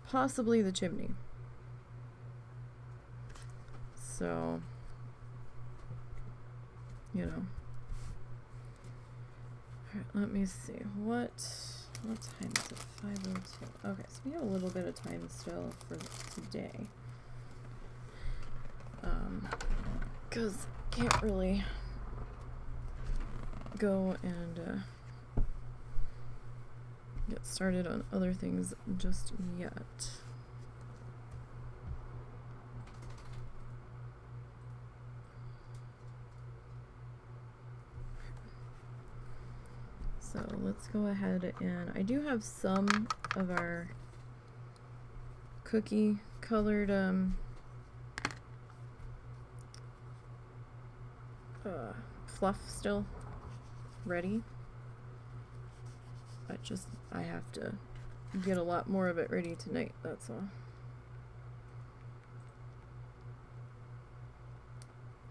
possibly the chimney. So, you know. Alright, let me see. What time is it? 5:02. Okay, so we have a little bit of time still for today. Because can't really go and get started on other things just yet. So let's go ahead, and I do have some of our cookie colored fluff still ready. I have to get a lot more of it ready tonight, that's all.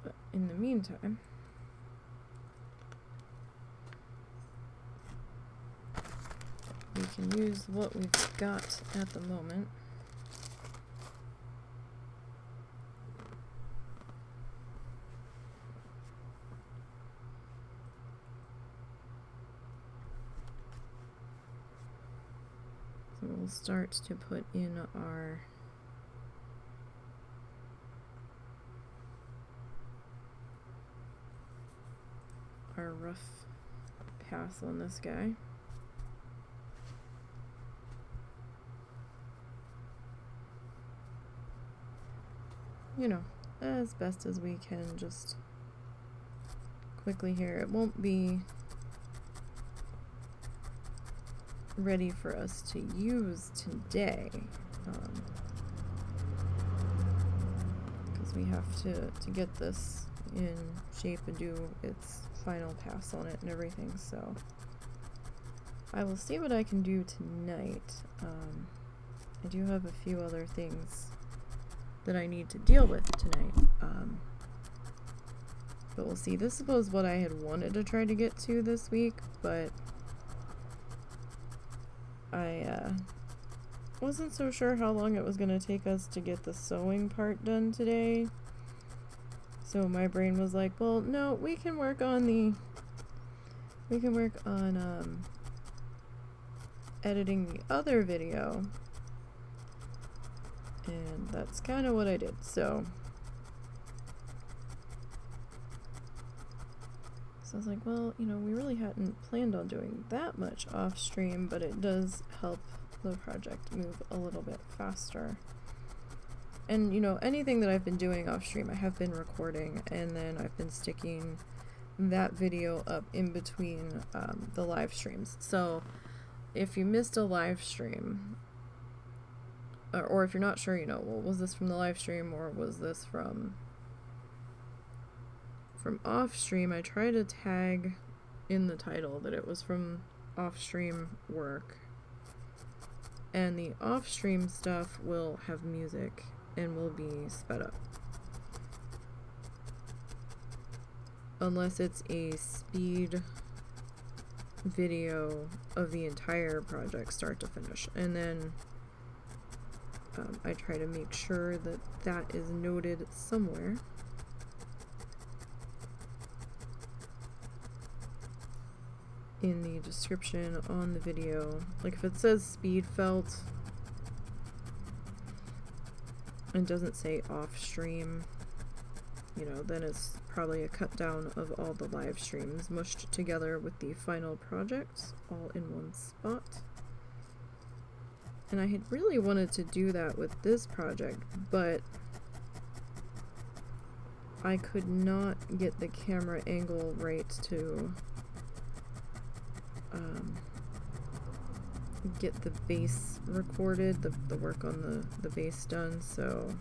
But in the meantime, we can use what we've got at the moment. So we'll start to put in our rough path on this guy. You know, as best as we can, just quickly here. It won't be ready for us to use today, because we have to get this in shape and do its final pass on it and everything, so I will see what I can do tonight. I do have a few other things that I need to deal with tonight, but we'll see. This was what I had wanted to try to get to this week, but I wasn't so sure how long it was going to take us to get the sewing part done today. So my brain was like, well, no, we can work on editing the other video. And that's kind of what I did. So I was like, well, you know, we really hadn't planned on doing that much off stream, but it does help the project move a little bit faster. And, you know, anything that I've been doing off stream, I have been recording, and then I've been sticking that video up in between the live streams. So if you missed a live stream, or if you're not sure, you know, well, was this from the live stream or was this from off stream, I try to tag in the title that it was from off stream work. And the off stream stuff will have music and will be sped up. Unless it's a speed video of the entire project start to finish. And then I try to make sure that that is noted somewhere. In the description on the video. Like if it says speed felt and doesn't say off stream, you know, then it's probably a cut down of all the live streams mushed together with the final project all in one spot. And I had really wanted to do that with this project, but I could not get the camera angle right to get the bass recorded, the work on the bass done, so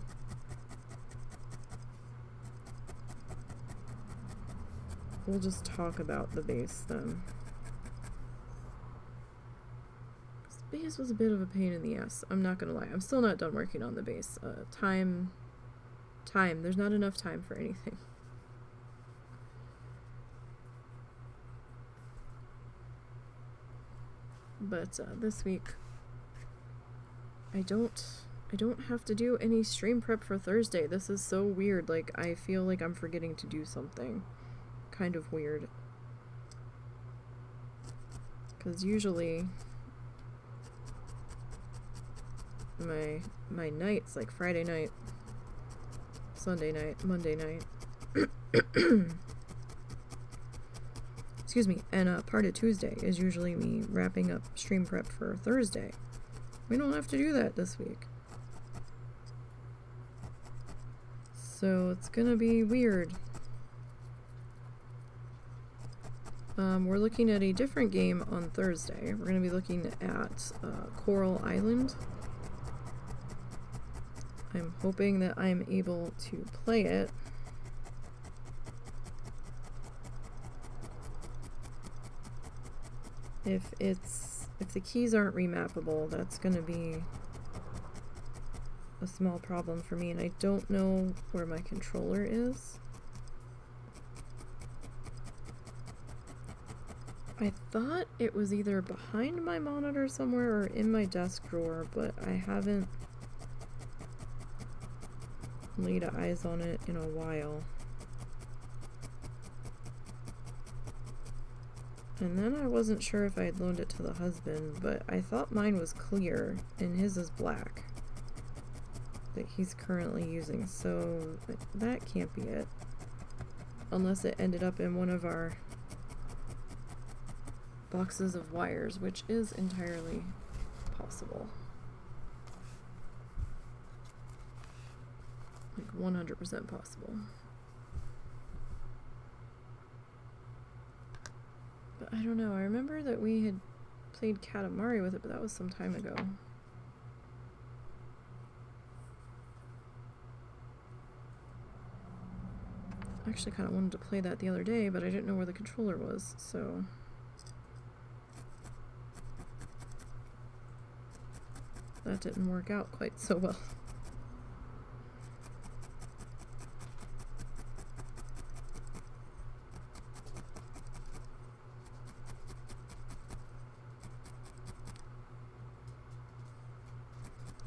we'll just talk about the bass then. The bass was a bit of a pain in the ass, I'm not gonna lie. I'm still not done working on the bass. Time, there's not enough time for anything. But this week I don't have to do any stream prep for Thursday. This is so weird. Like, I feel like I'm forgetting to do something. Kind of weird. Because usually my nights, like Friday night, Sunday night, Monday night, excuse me, and part of Tuesday is usually me wrapping up stream prep for Thursday. We don't have to do that this week. So it's gonna be weird. We're looking at a different game on Thursday. We're gonna be looking at Coral Island. I'm hoping that I'm able to play it. If the keys aren't remappable, that's gonna be a small problem for me, and I don't know where my controller is. I thought it was either behind my monitor somewhere or in my desk drawer, but I haven't laid eyes on it in a while. And then I wasn't sure if I had loaned it to the husband, but I thought mine was clear and his is black that he's currently using, so that can't be it. Unless it ended up in one of our boxes of wires, which is entirely possible. Like 100% possible. But I don't know, I remember that we had played Katamari with it, but that was some time ago. I actually kind of wanted to play that the other day, but I didn't know where the controller was, so that didn't work out quite so well.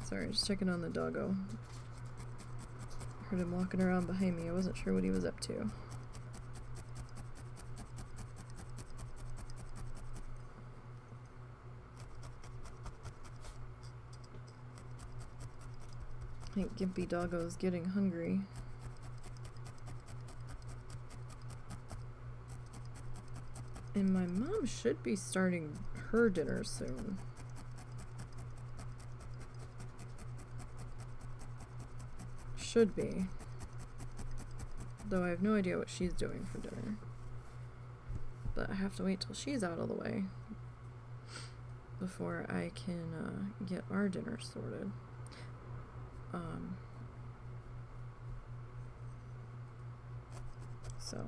Sorry, just checking on the doggo. Heard him walking around behind me. I wasn't sure what he was up to. I think Gimpy Doggo's getting hungry. And my mom should be starting her dinner soon. Should be. Though I have no idea what she's doing for dinner. But I have to wait till she's out of the way before I can get our dinner sorted. So,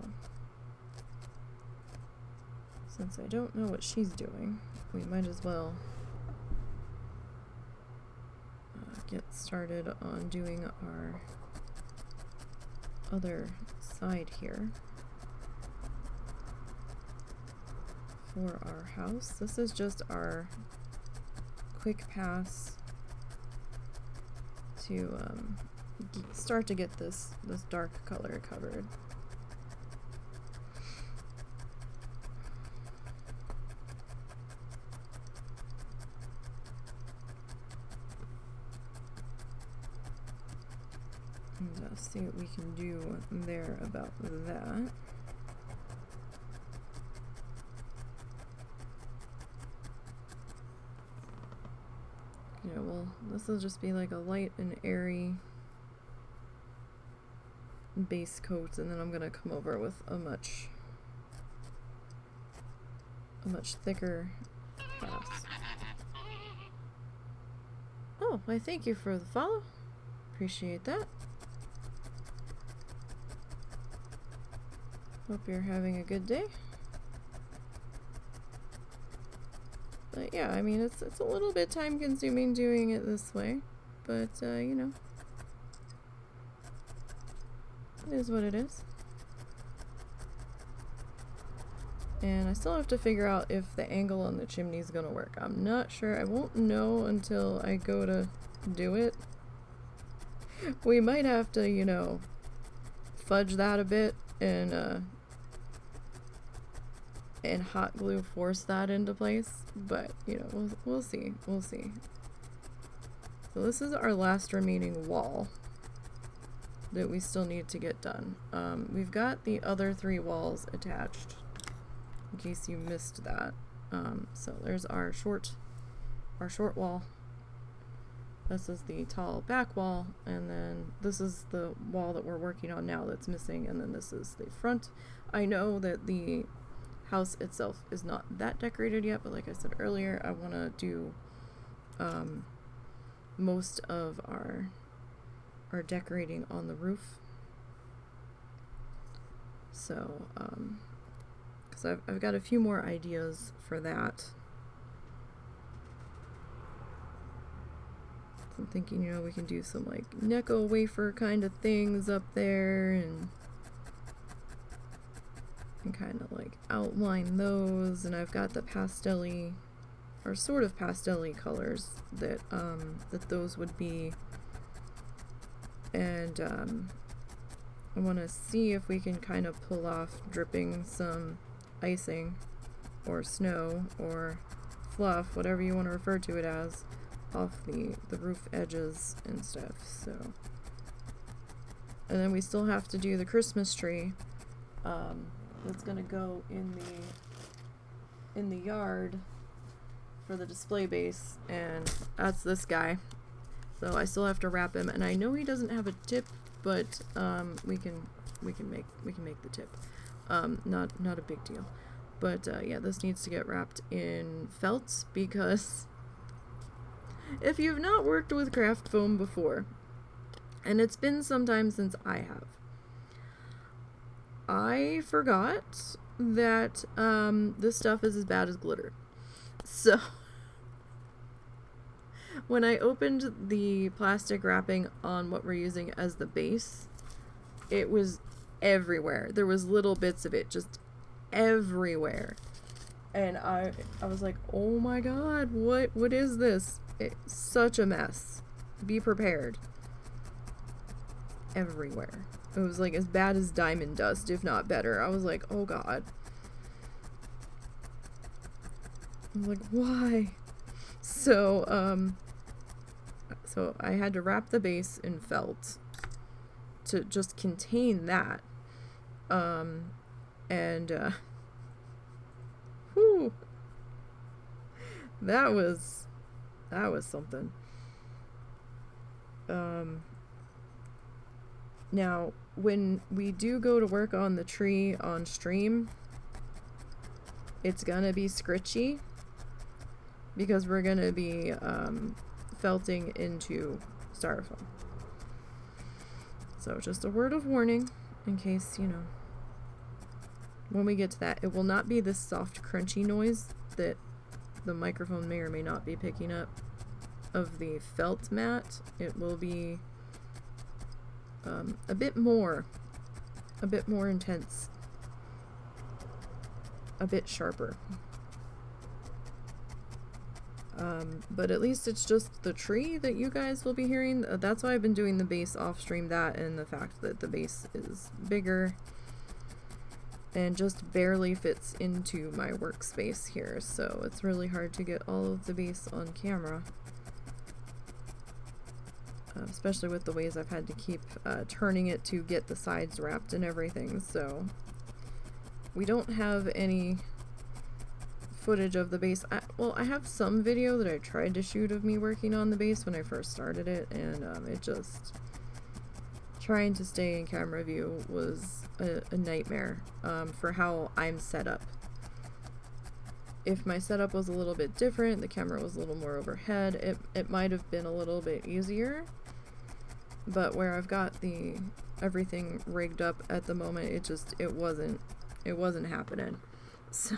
since I don't know what she's doing, we might as well get started on doing our other side here for our house. This is just our quick pass to start to get this dark color covered. And see what we can do there about that. Yeah, well, this will just be like a light and airy base coat, and then I'm gonna come over with a much thicker pass. Oh, why thank you for the follow. Appreciate that. Hope you're having a good day. But yeah, I mean, it's a little bit time consuming doing it this way, but you know, it is what it is. And I still have to figure out if the angle on the chimney is gonna work. I'm not sure. I won't know until I go to do it. We might have to, you know, fudge that a bit and hot glue force that into place. But, you know, we'll see. We'll see. So this is our last remaining wall that we still need to get done. We've got the other 3 walls attached, in case you missed that. So there's our short wall. This is the tall back wall, and then this is the wall that we're working on now that's missing, and then this is the front. I know that the house itself is not that decorated yet, but like I said earlier, I want to do most of our decorating on the roof. So, because I've got a few more ideas for that. So I'm thinking, you know, we can do some like Necco wafer kind of things up there and kind of like outline those. And I've got the pastel-y, or sort of pastel-y colors that that those would be. And I want to see if we can kind of pull off dripping some icing or snow or fluff, whatever you want to refer to it as, off the roof edges and stuff. So, and then we still have to do the Christmas tree that's gonna go in the yard for the display base, and that's this guy. So I still have to wrap him, and I know he doesn't have a tip, but we can make the tip. Not a big deal. But yeah, this needs to get wrapped in felt, because if you've not worked with craft foam before, and it's been some time since I have, I forgot that this stuff is as bad as glitter. So when I opened the plastic wrapping on what we're using as the base, it was everywhere. There was little bits of it just everywhere. And I was like, oh my god, what is this? It's such a mess. Be prepared. Everywhere. It was like as bad as diamond dust, if not better. I was like, oh god. I'm like, why? So, so I had to wrap the base in felt to just contain that. Whew. That was something. Now, when we do go to work on the tree on stream, it's gonna be scritchy, because we're gonna be felting into styrofoam. So just a word of warning, in case, you know, when we get to that, it will not be this soft crunchy noise that the microphone may or may not be picking up of the felt mat. It will be a bit more intense, a bit sharper. But at least it's just the tree that you guys will be hearing. That's why I've been doing the bass off stream, that and the fact that the bass is bigger and just barely fits into my workspace here, so it's really hard to get all of the bass on camera. Especially with the ways I've had to keep turning it to get the sides wrapped and everything. So we don't have any footage of the bass. Well, I have some video that I tried to shoot of me working on the bass when I first started it, and it just, trying to stay in camera view was a nightmare for how I'm set up. if my setup was a little bit different, the camera was a little more overhead, it might have been a little bit easier. But where I've got everything rigged up at the moment, it wasn't happening. So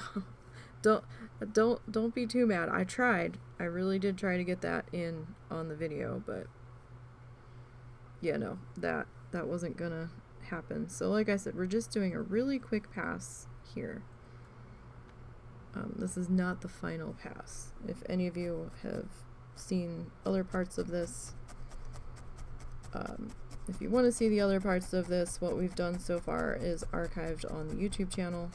don't be too mad. I tried. I really did try to get that in on the video, but yeah, no, that wasn't gonna happen. So like I said, we're just doing a really quick pass here. This is not the final pass. If any of you have seen other parts of this, if you want to see the other parts of this, what we've done so far is archived on the YouTube channel.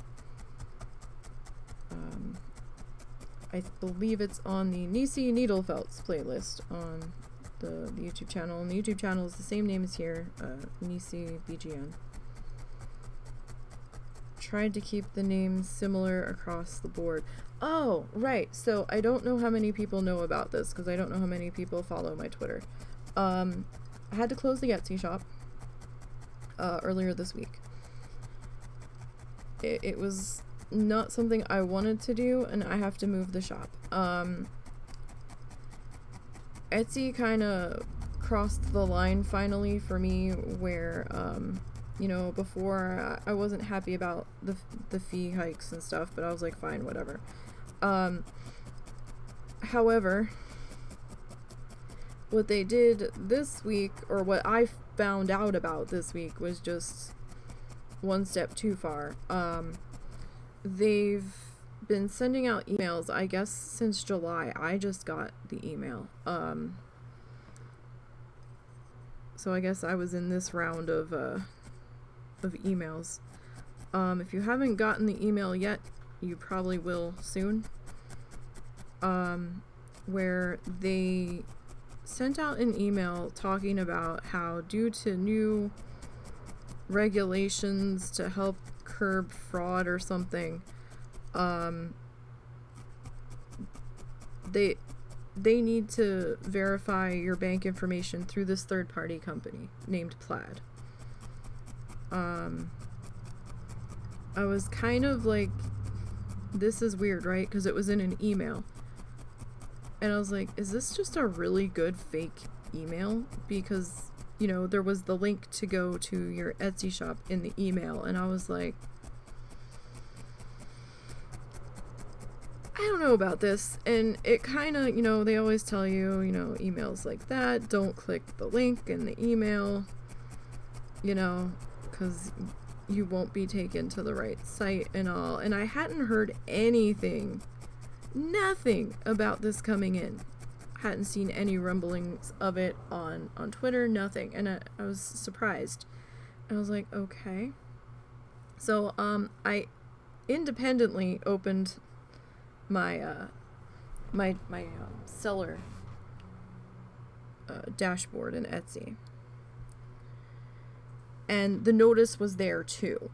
I believe it's on the Nisey Needle Felts playlist on the YouTube channel, and the YouTube channel is the same name as here, NiseyBGN. Tried to keep the names similar across the board. Oh, right, so I don't know how many people know about this, because I don't know how many people follow my Twitter. I had to close the Etsy shop earlier this week. It was not something I wanted to do, and I have to move the shop. Etsy kind of crossed the line finally for me, where you know, before I wasn't happy about the fee hikes and stuff, but I was like, fine, whatever. However, what they did this week, or what I found out about this week, was just one step too far. They've been sending out emails, I guess, since July. I just got the email. So I guess I was in this round of emails. If you haven't gotten the email yet, you probably will soon. Where they sent out an email talking about how, due to new regulations to help curb fraud or something, they need to verify your bank information through this third-party company named Plaid. I was kind of like, this is weird, right? Because it was in an email. And I was like, is this just a really good fake email? Because, you know, there was the link to go to your Etsy shop in the email, and I was like, I don't know about this. And it kind of, you know, they always tell you, you know, emails like that, don't click the link in the email, you know, because you won't be taken to the right site and all. And I hadn't heard anything, nothing about this coming in. Hadn't seen any rumblings of it on Twitter, nothing. And I was surprised. I was like, okay. So I independently opened my my seller dashboard in Etsy, and the notice was there too,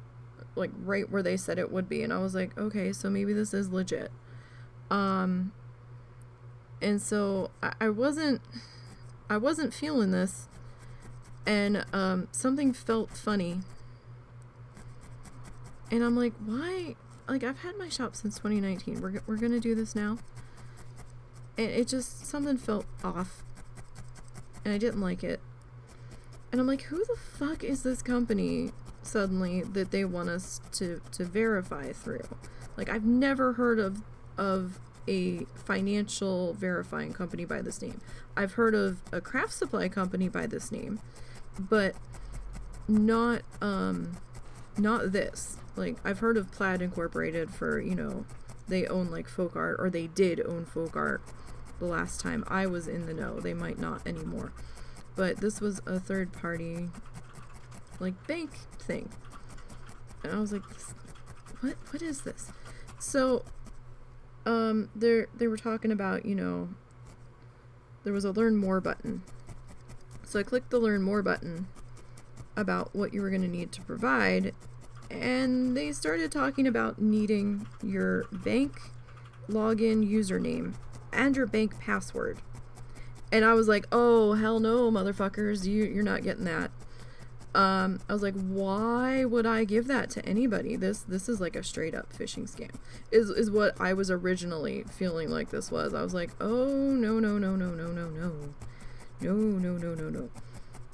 like right where they said it would be. And I was like, okay, so maybe this is legit. And so I wasn't feeling this, and something felt funny, and I'm like, why? Like, I've had my shop since 2019. We're gonna do this now, and it just, something felt off, and I didn't like it. And I'm like, who the fuck is this company suddenly that they want us to verify through? Like, I've never heard of a financial verifying company by this name. I've heard of a craft supply company by this name, but not this. Like, I've heard of Plaid Incorporated for, you know, they own like folk art, or they did own folk art the last time I was in the know. They might not anymore. But this was a third party, like, bank thing. And I was like, what is this? So they were talking about, you know, there was a learn more button. So I clicked the learn more button about what you were going to need to provide, and they started talking about needing your bank login username and your bank password. And I was like, oh, hell no, motherfuckers, you're not getting that. I was like, why would I give that to anybody? This is like a straight up phishing scam. Is what I was originally feeling like this was. I was like, oh no. No.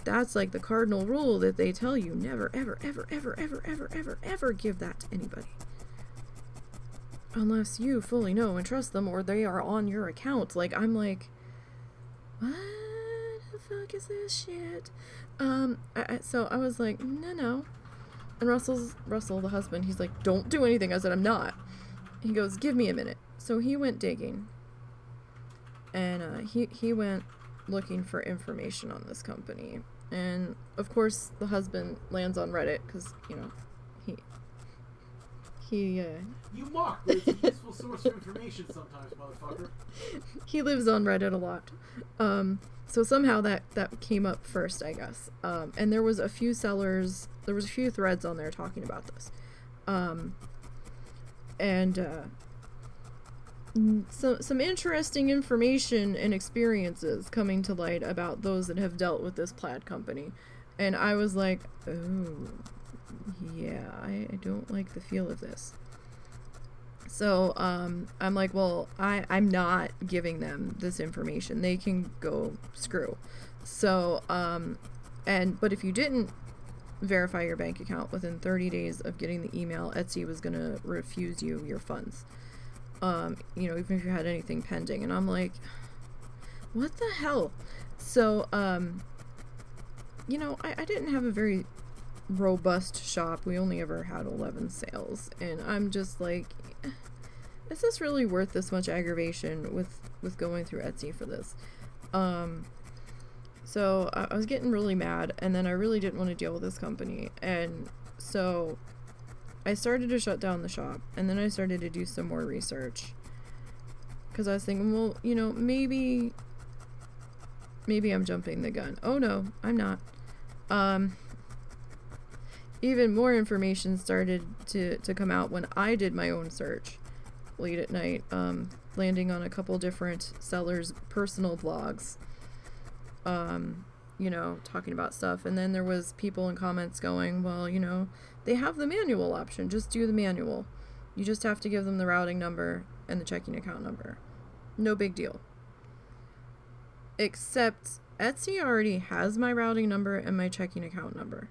That's like the cardinal rule that they tell you, never ever give that to anybody. Unless you fully know and trust them or they are on your account. Like, I'm like, what the fuck is this shit? So I was like, no. And Russell, the husband, he's like, don't do anything. I said, I'm not. He goes, give me a minute. So he went digging. And he went looking for information on this company. And, of course, the husband lands on Reddit because, you know, You mock, but it's a useful source of information sometimes, motherfucker. He lives on Reddit a lot. So somehow that came up first, I guess. And there was a few sellers, there was a few threads on there talking about this. Some interesting information and experiences coming to light about those that have dealt with this plaid company. And I was like, oh, yeah, I don't like the feel of this. So, I'm like, well, I'm not giving them this information. They can go screw. So, but if you didn't verify your bank account within 30 days of getting the email, Etsy was going to refuse you your funds. You know, even if you had anything pending. And I'm like, what the hell? So, you know, I didn't have a very robust shop. We only ever had 11 sales. And I'm just like, is this really worth this much aggravation with going through Etsy for this? So I was getting really mad, and then I really didn't want to deal with this company. And so I started to shut down the shop, and then I started to do some more research. Because I was thinking, well, you know, maybe I'm jumping the gun. Oh no, I'm not. Even more information started to come out when I did my own search late at night, landing on a couple different sellers' personal blogs, you know, talking about stuff. And then there was people in comments going, well, you know, they have the manual option. Just do the manual. You just have to give them the routing number and the checking account number. No big deal. Except Etsy already has my routing number and my checking account number.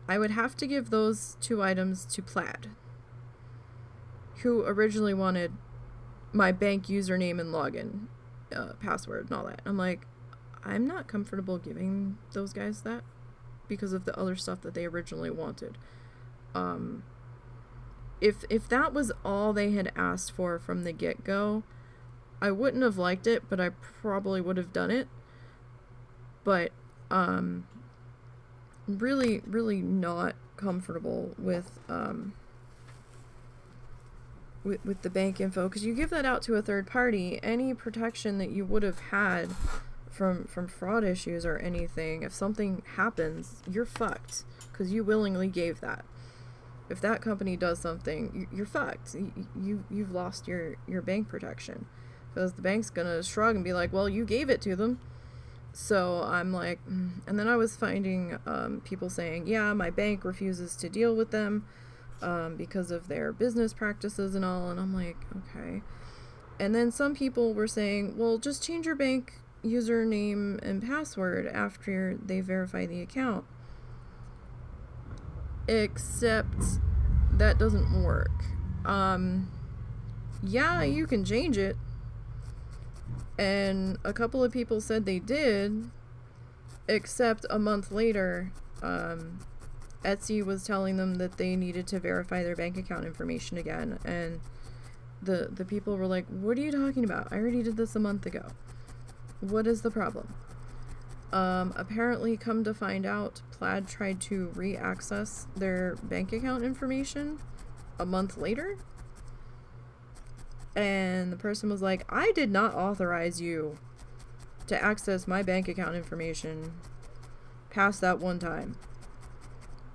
I would have to give those two items to Plaid, who originally wanted my bank username and login password and all that. I'm like, I'm not comfortable giving those guys that because of the other stuff that they originally wanted. If that was all they had asked for from the get-go, I wouldn't have liked it, but I probably would have done it. But really not comfortable with the bank info, because you give that out to a third party, any protection that you would have had from fraud issues or anything, if something happens, you're fucked, because you willingly gave that. If that company does something, you're fucked. You've lost your bank protection, because the bank's gonna shrug and be like, well, you gave it to them. So I'm like, and then I was finding people saying, yeah, my bank refuses to deal with them because of their business practices and all. And I'm like, okay. And then some people were saying, well, just change your bank username and password after they verify the account. Except that doesn't work. Yeah, you can change it. And a couple of people said they did, except a month later, Etsy was telling them that they needed to verify their bank account information again. And the people were like, what are you talking about? I already did this a month ago. What is the problem? Apparently, come to find out, Plaid tried to re-access their bank account information a month later. And the person was like, I did not authorize you to access my bank account information past that one time.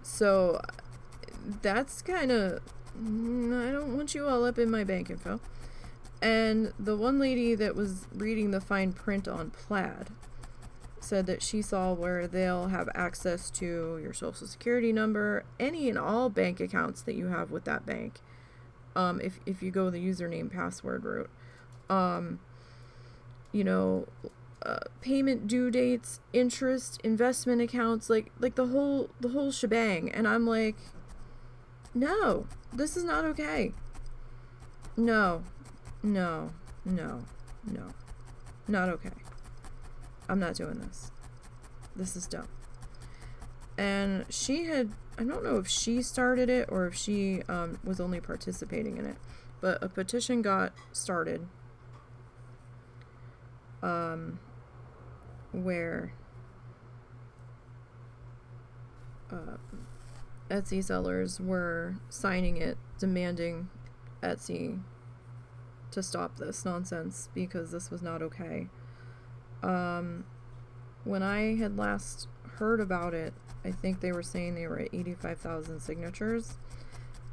So that's kind of, I don't want you all up in my bank info. And the one lady that was reading the fine print on Plaid said that she saw where they'll have access to your social security number, any and all bank accounts that you have with that bank. If you go the username password route, you know, payment due dates, interest, investment accounts, like the whole shebang. And I'm like, no, this is not okay. No, not okay. I'm not doing this. This is dumb. And she had, I don't know if she started it or if she was only participating in it, but a petition got started where Etsy sellers were signing it, demanding Etsy to stop this nonsense because this was not okay. When I had last heard about it, I think they were saying they were at 85,000 signatures.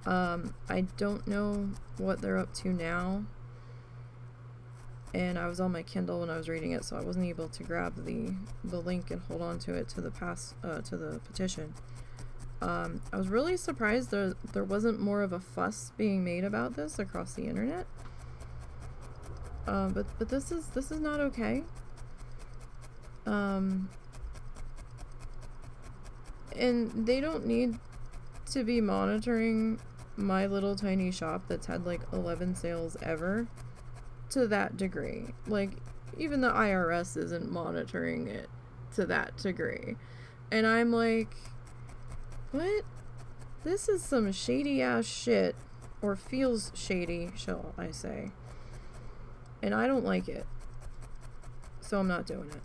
I don't know what they're up to now. And I was on my Kindle when I was reading it, so I wasn't able to grab the link and hold on to it to the petition. I was really surprised there wasn't more of a fuss being made about this across the internet. But this is not okay. And they don't need to be monitoring my little tiny shop that's had like 11 sales ever to that degree. Like, even the IRS isn't monitoring it to that degree. And I'm like, what? This is some shady ass shit, or feels shady, shall I say. And I don't like it. So I'm not doing it.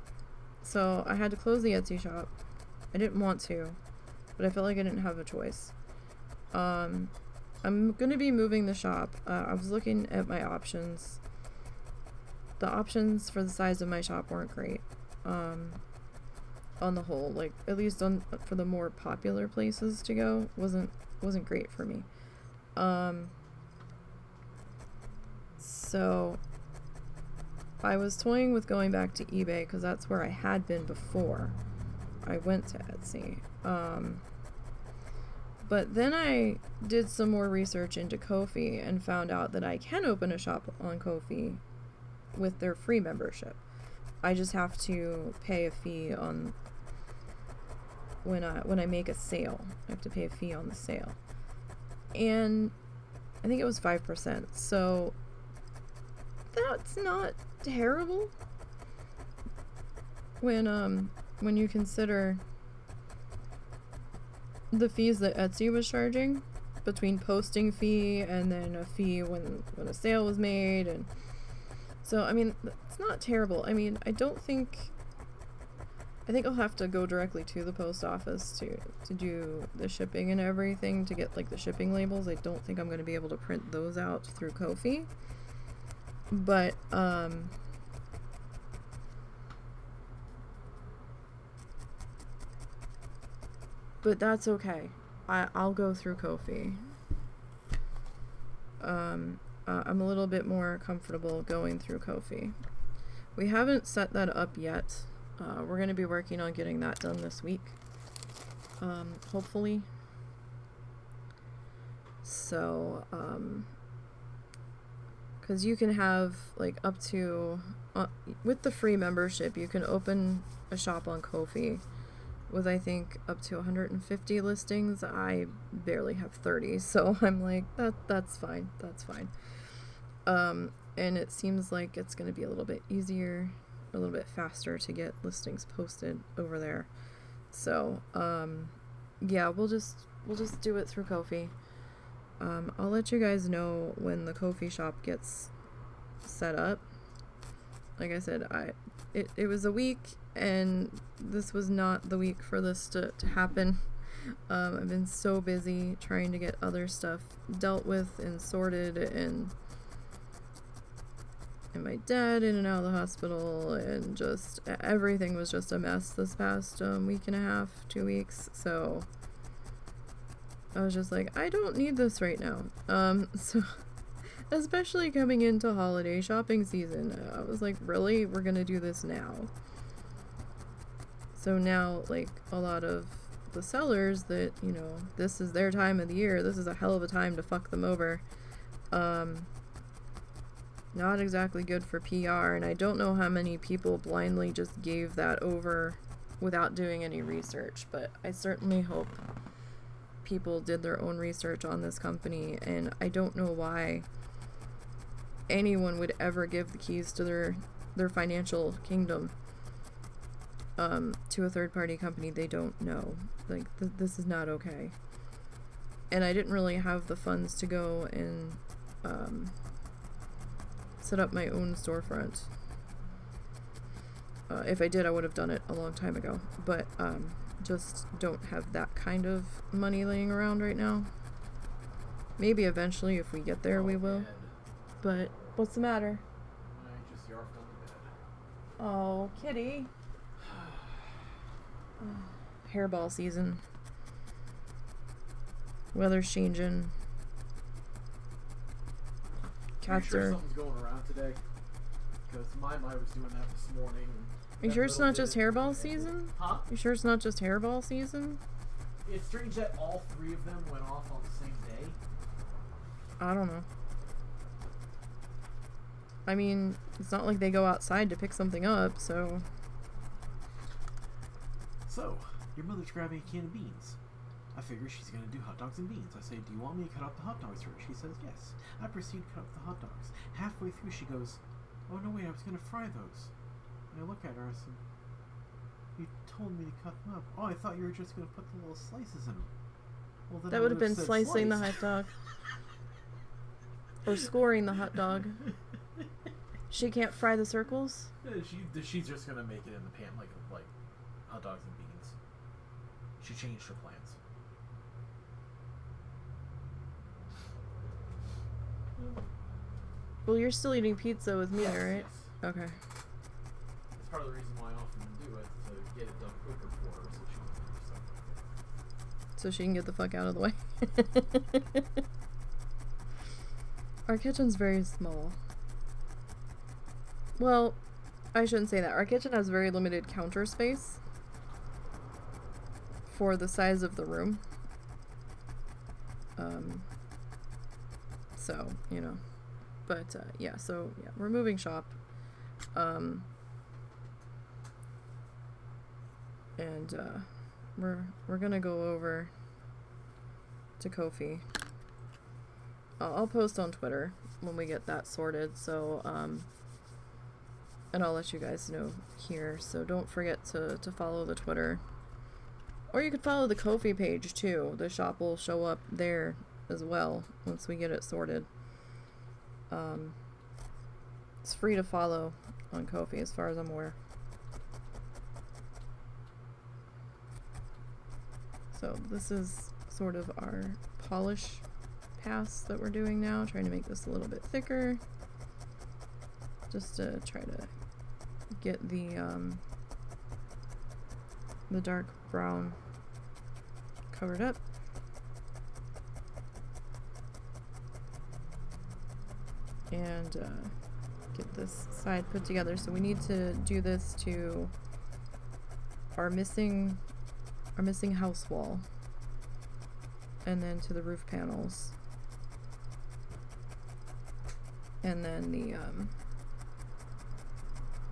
So I had to close the Etsy shop. I didn't want to, but I felt like I didn't have a choice. I'm going to be moving the shop. I was looking at my options. The options for the size of my shop weren't great. On the whole, like, at least for the more popular places to go, wasn't great for me. So I was toying with going back to eBay because that's where I had been before I went to Etsy. But then I did some more research into Kofi and found out that I can open a shop on Kofi with their free membership. I just have to pay a fee on when I make a sale. I have to pay a fee on the sale. And I think it was 5%. So that's not terrible when you consider the fees that Etsy was charging between posting fee and then a fee when a sale was made. And so, I mean, it's not terrible. I mean, I think I'll have to go directly to the post office to do the shipping and everything, to get like the shipping labels. I don't think I'm going to be able to print those out through Kofi. But that's okay. I'll go through Kofi. I'm a little bit more comfortable going through Kofi. We haven't set that up yet. We're going to be working on getting that done this week. Hopefully. So, because you can have like up to, with the free membership, you can open a shop on Kofi with I think up to 150 listings. I barely have 30, so I'm like, that's fine. And it seems like it's going to be a little bit easier, a little bit faster to get listings posted over there. So yeah, we'll just do it through Kofi. I'll let you guys know when the Kofi shop gets set up. Like I said, it was a week, and this was not the week for this to happen. I've been so busy trying to get other stuff dealt with and sorted, and my dad in and out of the hospital, and just everything was just a mess this past week and a half, 2 weeks. So I was just like, I don't need this right now. So especially coming into holiday shopping season, I was like, really? We're gonna do this now? So now, like, a lot of the sellers that, you know, this is their time of the year, this is a hell of a time to fuck them over. Not exactly good for PR, and I don't know how many people blindly just gave that over without doing any research, but I certainly hope people did their own research on this company, and I don't know why anyone would ever give the keys to their financial kingdom to a third-party company they don't know. Like, this is not okay. And I didn't really have the funds to go and set up my own storefront. If I did, I would have done it a long time ago, but just don't have that kind of money laying around right now. Maybe eventually, if we get there, we will. But what's the matter? I just yarfed on the bed. Oh, kitty. Hairball season. Weather's changing. Cats sure are. Something's going around today. Because my was doing that this morning. Are you sure it's not just hairball season? Huh? You sure it's not just hairball season? It's strange that all three of them went off on the same day. I don't know. I mean, it's not like they go outside to pick something up, so... So, your mother's grabbing a can of beans. I figure she's going to do hot dogs and beans. I say, do you want me to cut up the hot dogs for her? She says, yes. I proceed to cut up the hot dogs. Halfway through, she goes, oh, no, wait, I was going to fry those. And I look at her, I said, you told me to cut them up. Oh, I thought you were just going to put the little slices in them. Well, then that would have been slicing the hot dog. Or scoring the hot dog. She can't fry the circles? She's just going to make it in the pan like hot dogs and beans. She changed her plans. Well, you're still eating pizza with me, right? Yes. Okay. That's part of the reason why I often do it, to get it done quicker for her so she can do stuff like that. So she can get the fuck out of the way. Our kitchen's very small. Well, I shouldn't say that. Our kitchen has very limited counter space for the size of the room. So, you know. But, yeah, so, yeah, we're moving shop. And, we're gonna go over to Kofi. I'll post on Twitter when we get that sorted, so, and I'll let you guys know here, so don't forget to follow the Twitter. Or you could follow the Kofi page, too. The shop will show up there as well once we get it sorted. It's free to follow on Kofi as far as I'm aware. So this is sort of our polish pass that we're doing now, trying to make this a little bit thicker, just to try to get the dark brown covered up. And get this side put together. So we need to do this to our missing house wall, and then to the roof panels, and then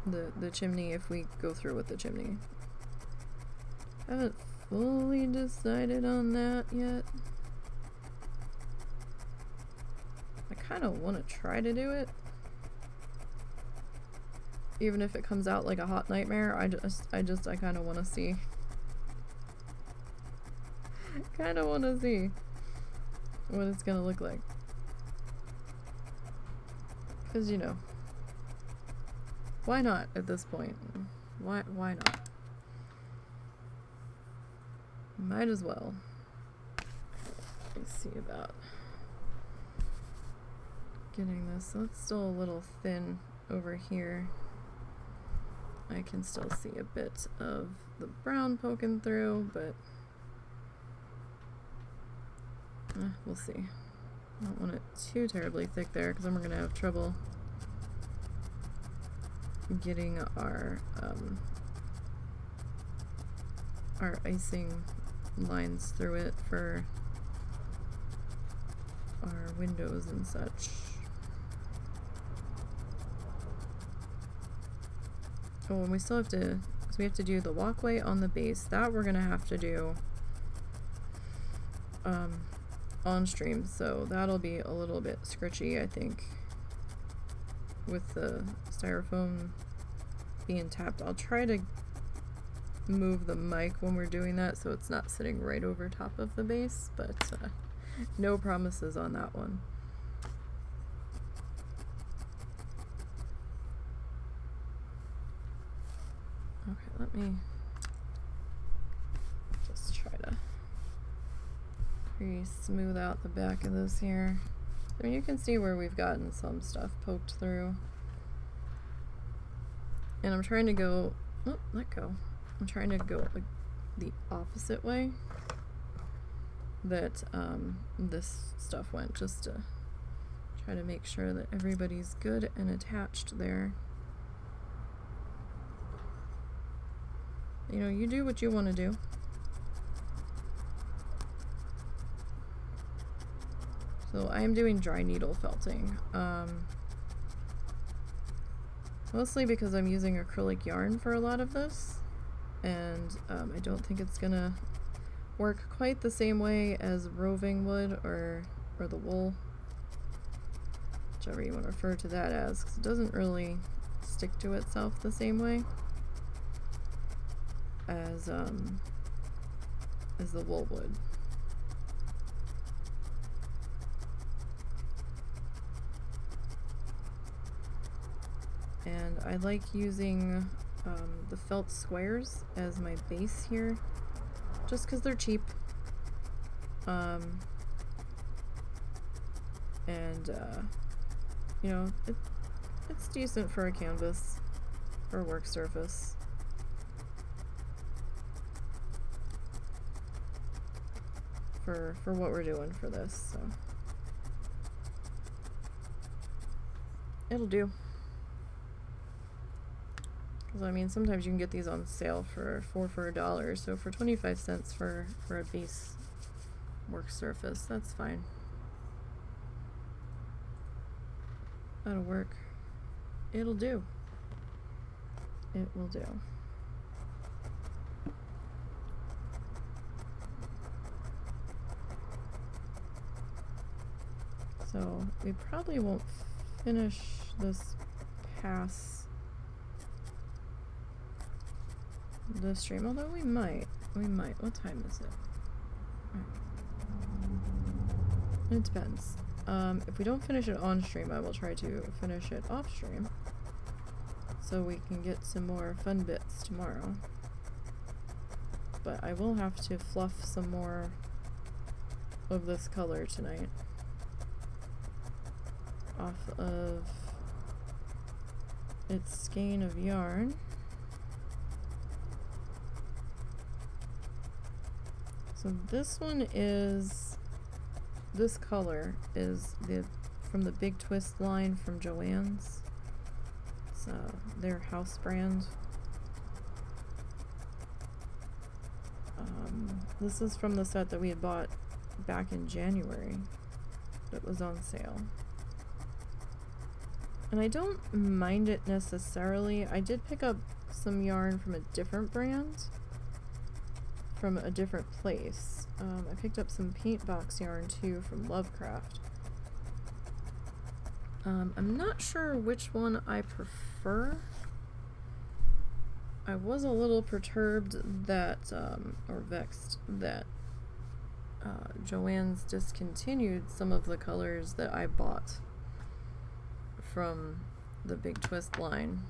the chimney if we go through with the chimney. I haven't fully decided on that yet. I kind of want to try to do it, even if it comes out like a hot nightmare. I kind of want to see. Kind of want to see what it's gonna look like, because you know, why not at this point? Why not? Might as well. Let's see about getting this. So it's still a little thin over here. I can still see a bit of the brown poking through, but we'll see. I don't want it too terribly thick there, because then we're going to have trouble getting our our icing lines through it for our windows and such. Oh, and we still have to, so we have to do the walkway on the base. That we're gonna have to do on stream, so that'll be a little bit scritchy, I think, with the styrofoam being tapped. I'll try to move the mic when we're doing that so it's not sitting right over top of the base, but no promises on that one. Okay, let me just try to pretty smooth out the back of this here. I mean, you can see where we've gotten some stuff poked through. And I'm trying to go, oh, let go. I'm trying to go like the opposite way that this stuff went, just to try to make sure that everybody's good and attached there. You know, you do what you want to do. So I am doing dry needle felting. Mostly because I'm using acrylic yarn for a lot of this, and I don't think it's gonna work quite the same way as roving would, or the wool, whichever you want to refer to that as, because it doesn't really stick to itself the same way as the wool would. And I like using the felt squares as my base here, just because they're cheap. You know, it's decent for a canvas, for a work surface. For what we're doing for this, so it'll do. Because I mean, sometimes you can get these on sale for $4 so for 25 cents for a base work surface, that's fine. That'll work. It'll do. It will do. So we probably won't finish this pass the stream, although we might. What time is it? It depends. If we don't finish it on stream, I will try to finish it off stream, so we can get some more fun bits tomorrow. But I will have to fluff some more of this color tonight off of its skein of yarn. So this one is, this color is from the Big Twist line from Joann's. It's their house brand. This is from the set that we had bought back in January that was on sale. And I don't mind it necessarily. I did pick up some yarn from a different brand, from a different place. I picked up some paint box yarn too from Lovecraft. I'm not sure which one I prefer. I was a little perturbed that, or vexed that Joann's discontinued some of the colors that I bought from the Big Twist line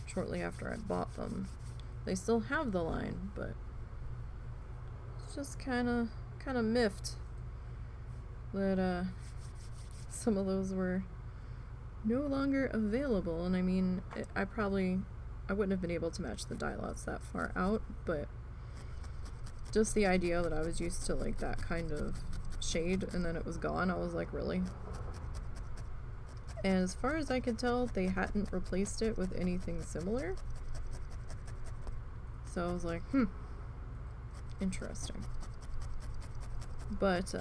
shortly after I bought them. They still have the line, but it's just kind of miffed that some of those were no longer available. And I mean, I wouldn't have been able to match the dye lots that far out, but just the idea that I was used to like that kind of shade and then it was gone, I was like, really? And as far as I could tell, they hadn't replaced it with anything similar. So I was like, Interesting. But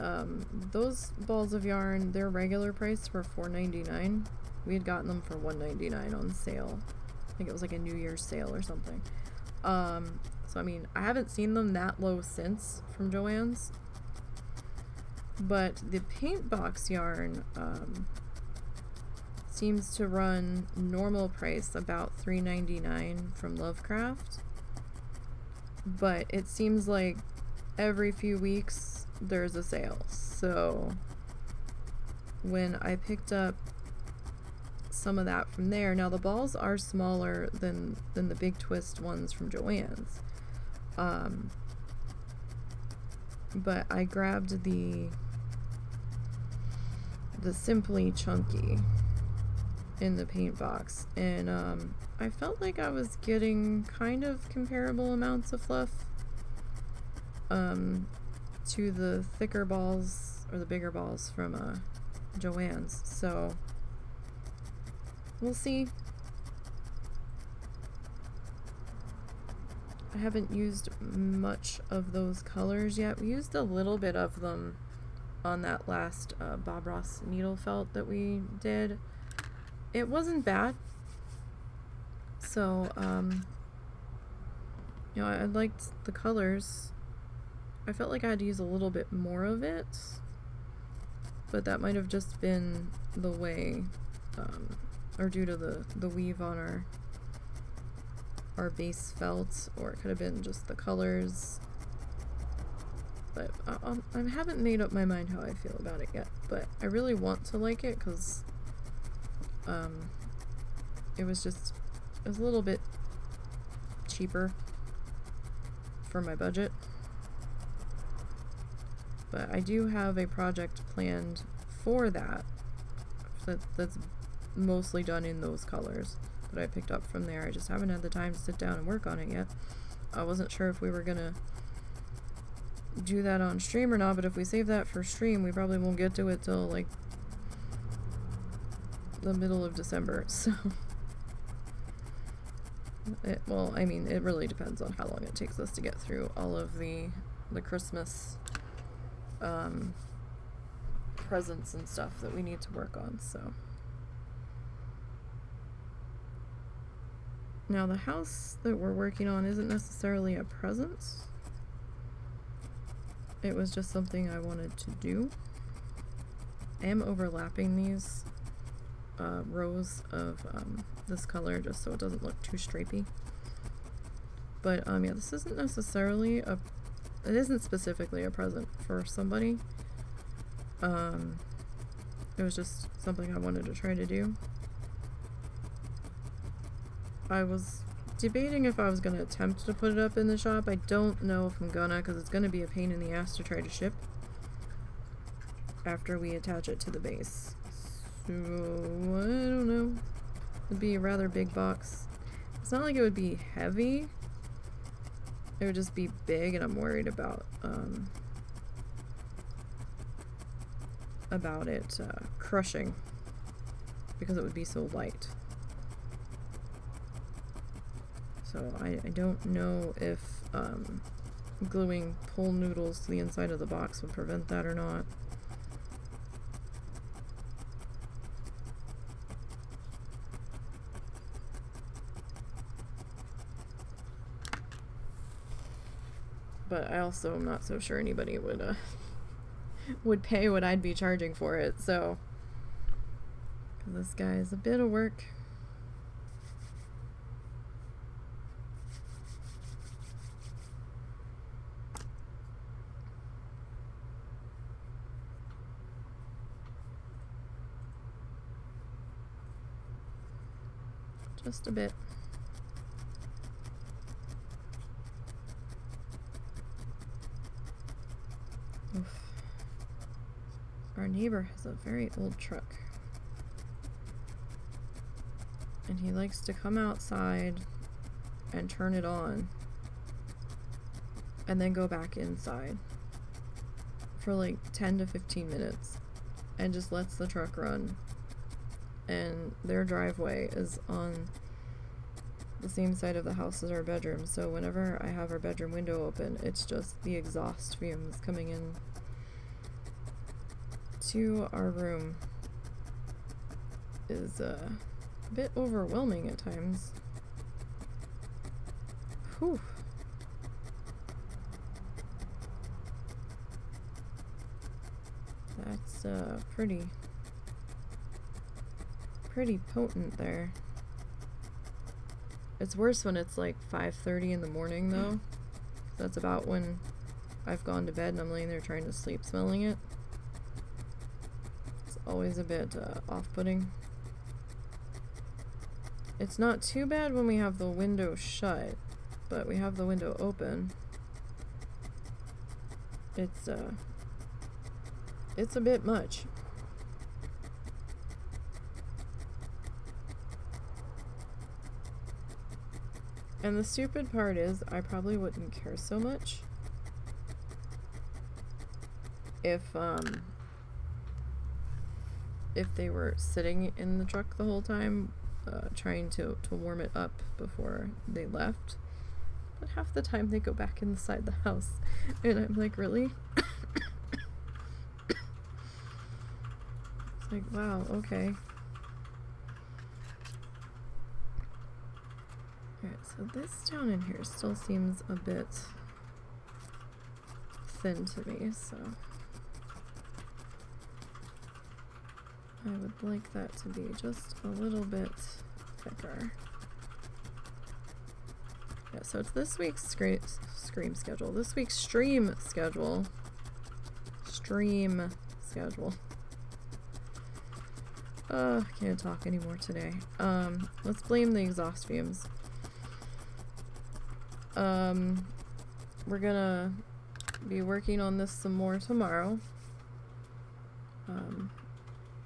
those balls of yarn, their regular price were $4.99. We had gotten them for $1.99 on sale. I think it was like a New Year's sale or something. So I mean, I haven't seen them that low since from Joann's. But the paint box yarn seems to run normal price about $3.99 from Lovecraft. But it seems like every few weeks there's a sale. So when I picked up some of that from there, now the balls are smaller than the big twist ones from Joann's. But I grabbed the Simply Chunky in the paint box, and I felt like I was getting kind of comparable amounts of fluff to the thicker balls or the bigger balls from Joann's. So we'll see. I haven't used much of those colors yet. We used a little bit of them on that last Bob Ross needle felt that we did. It wasn't bad. So, you know, I liked the colors. I felt like I had to use a little bit more of it, but that might have just been the way, or due to the weave on our base felt, or it could have been just the colors. But I haven't made up my mind how I feel about it yet, but I really want to like it because it was a little bit cheaper for my budget. But I do have a project planned for that's mostly done in those colors that I picked up from there. I just haven't had the time to sit down and work on it yet. I wasn't sure if we were gonna do that on stream or not, but if we save that for stream, we probably won't get to it till like the middle of December. So well, I mean, it really depends on how long it takes us to get through all of the Christmas presents and stuff that we need to work on. So now the house that we're working on isn't necessarily a present. It was just something I wanted to do. I am overlapping these rows of this color just so it doesn't look too stripey. But yeah, this isn't necessarily it isn't specifically a present for somebody. It was just something I wanted to try to do. I was debating if I was going to attempt to put it up in the shop. I don't know if I'm gonna, because it's going to be a pain in the ass to try to ship after we attach it to the base. So, I don't know. It'd be a rather big box. It's not like it would be heavy. It would just be big, and I'm worried about it crushing because it would be so light. So I don't know if gluing pull noodles to the inside of the box would prevent that or not. But I also am not so sure anybody would pay what I'd be charging for it. So 'cause this guy is a bit of work. Just a bit. Oof. Our neighbor has a very old truck. And he likes to come outside and turn it on and then go back inside for like 10 to 15 minutes and just lets the truck run. And their driveway is on the same side of the house as our bedroom, so whenever I have our bedroom window open, it's just the exhaust fumes coming in to our room is a bit overwhelming at times. Whew. That's pretty potent there. It's worse when it's like 5:30 in the morning though. That's about when I've gone to bed and I'm laying there trying to sleep smelling it. It's always a bit off-putting. It's not too bad when we have the window shut, but we have the window open. It's a bit much. And the stupid part is, I probably wouldn't care so much if they were sitting in the truck the whole time, trying to warm it up before they left. But half the time they go back inside the house, and I'm like, really? It's like, wow, okay. Alright, so this down in here still seems a bit thin to me, so I would like that to be just a little bit thicker. Yeah, so it's this week's stream schedule. This week's stream schedule. Can't talk anymore today. Let's blame the exhaust fumes. We're gonna be working on this some more tomorrow.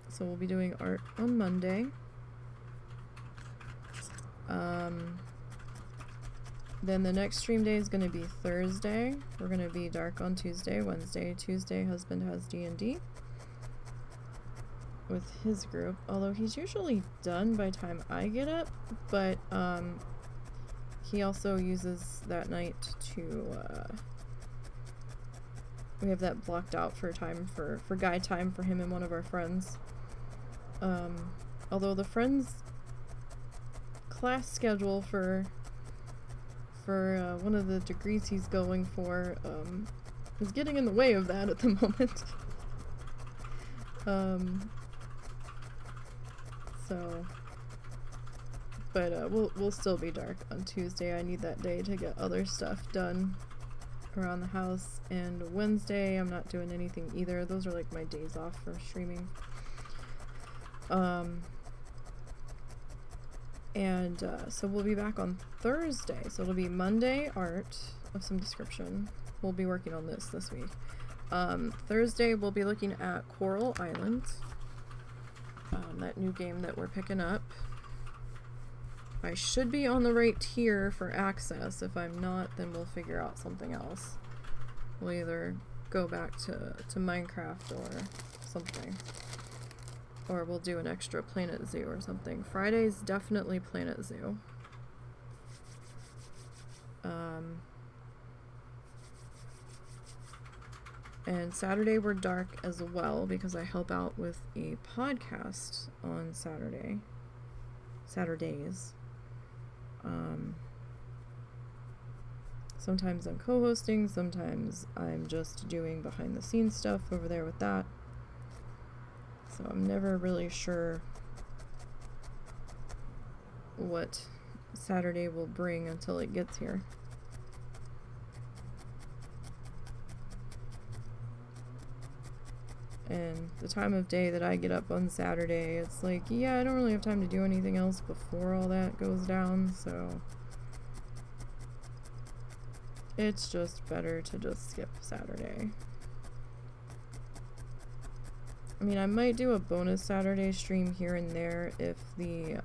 So we'll be doing art on Monday. Then the next stream day is gonna be Thursday. We're gonna be dark on Tuesday. Tuesday, husband has D&D with his group. Although he's usually done by the time I get up, but he also uses that night to, we have that blocked out for time for guy time for him and one of our friends. Although the friend's class schedule for one of the degrees he's going for, is getting in the way of that at the moment. But we'll still be dark on Tuesday. I need that day to get other stuff done around the house. And Wednesday, I'm not doing anything either. Those are like my days off for streaming. So we'll be back on Thursday. So it'll be Monday, art of some description. We'll be working on this week. Thursday, we'll be looking at Coral Island. That new game that we're picking up. I should be on the right tier for access. If I'm not, then we'll figure out something else. We'll either go back to Minecraft or something. Or we'll do an extra Planet Zoo or something. Friday's definitely Planet Zoo. And Saturday we're dark as well because I help out with a podcast on Saturdays. Sometimes I'm co-hosting, sometimes I'm just doing behind the scenes stuff over there with that. So I'm never really sure what Saturday will bring until it gets here. And the time of day that I get up on Saturday, it's like, yeah, I don't really have time to do anything else before all that goes down, so it's just better to just skip Saturday. I mean, I might do a bonus Saturday stream here and there if the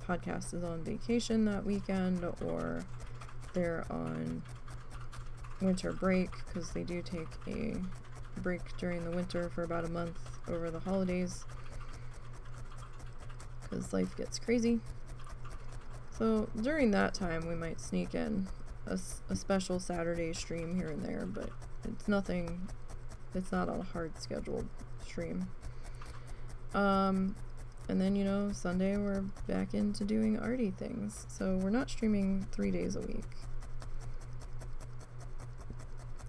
podcast is on vacation that weekend or they're on winter break, because they do take a break during the winter for about a month over the holidays because life gets crazy. So during that time, we might sneak in a special Saturday stream here and there, but it's nothing, it's not on a hard scheduled stream. And then, you know, Sunday we're back into doing arty things. So we're not streaming 3 days a week.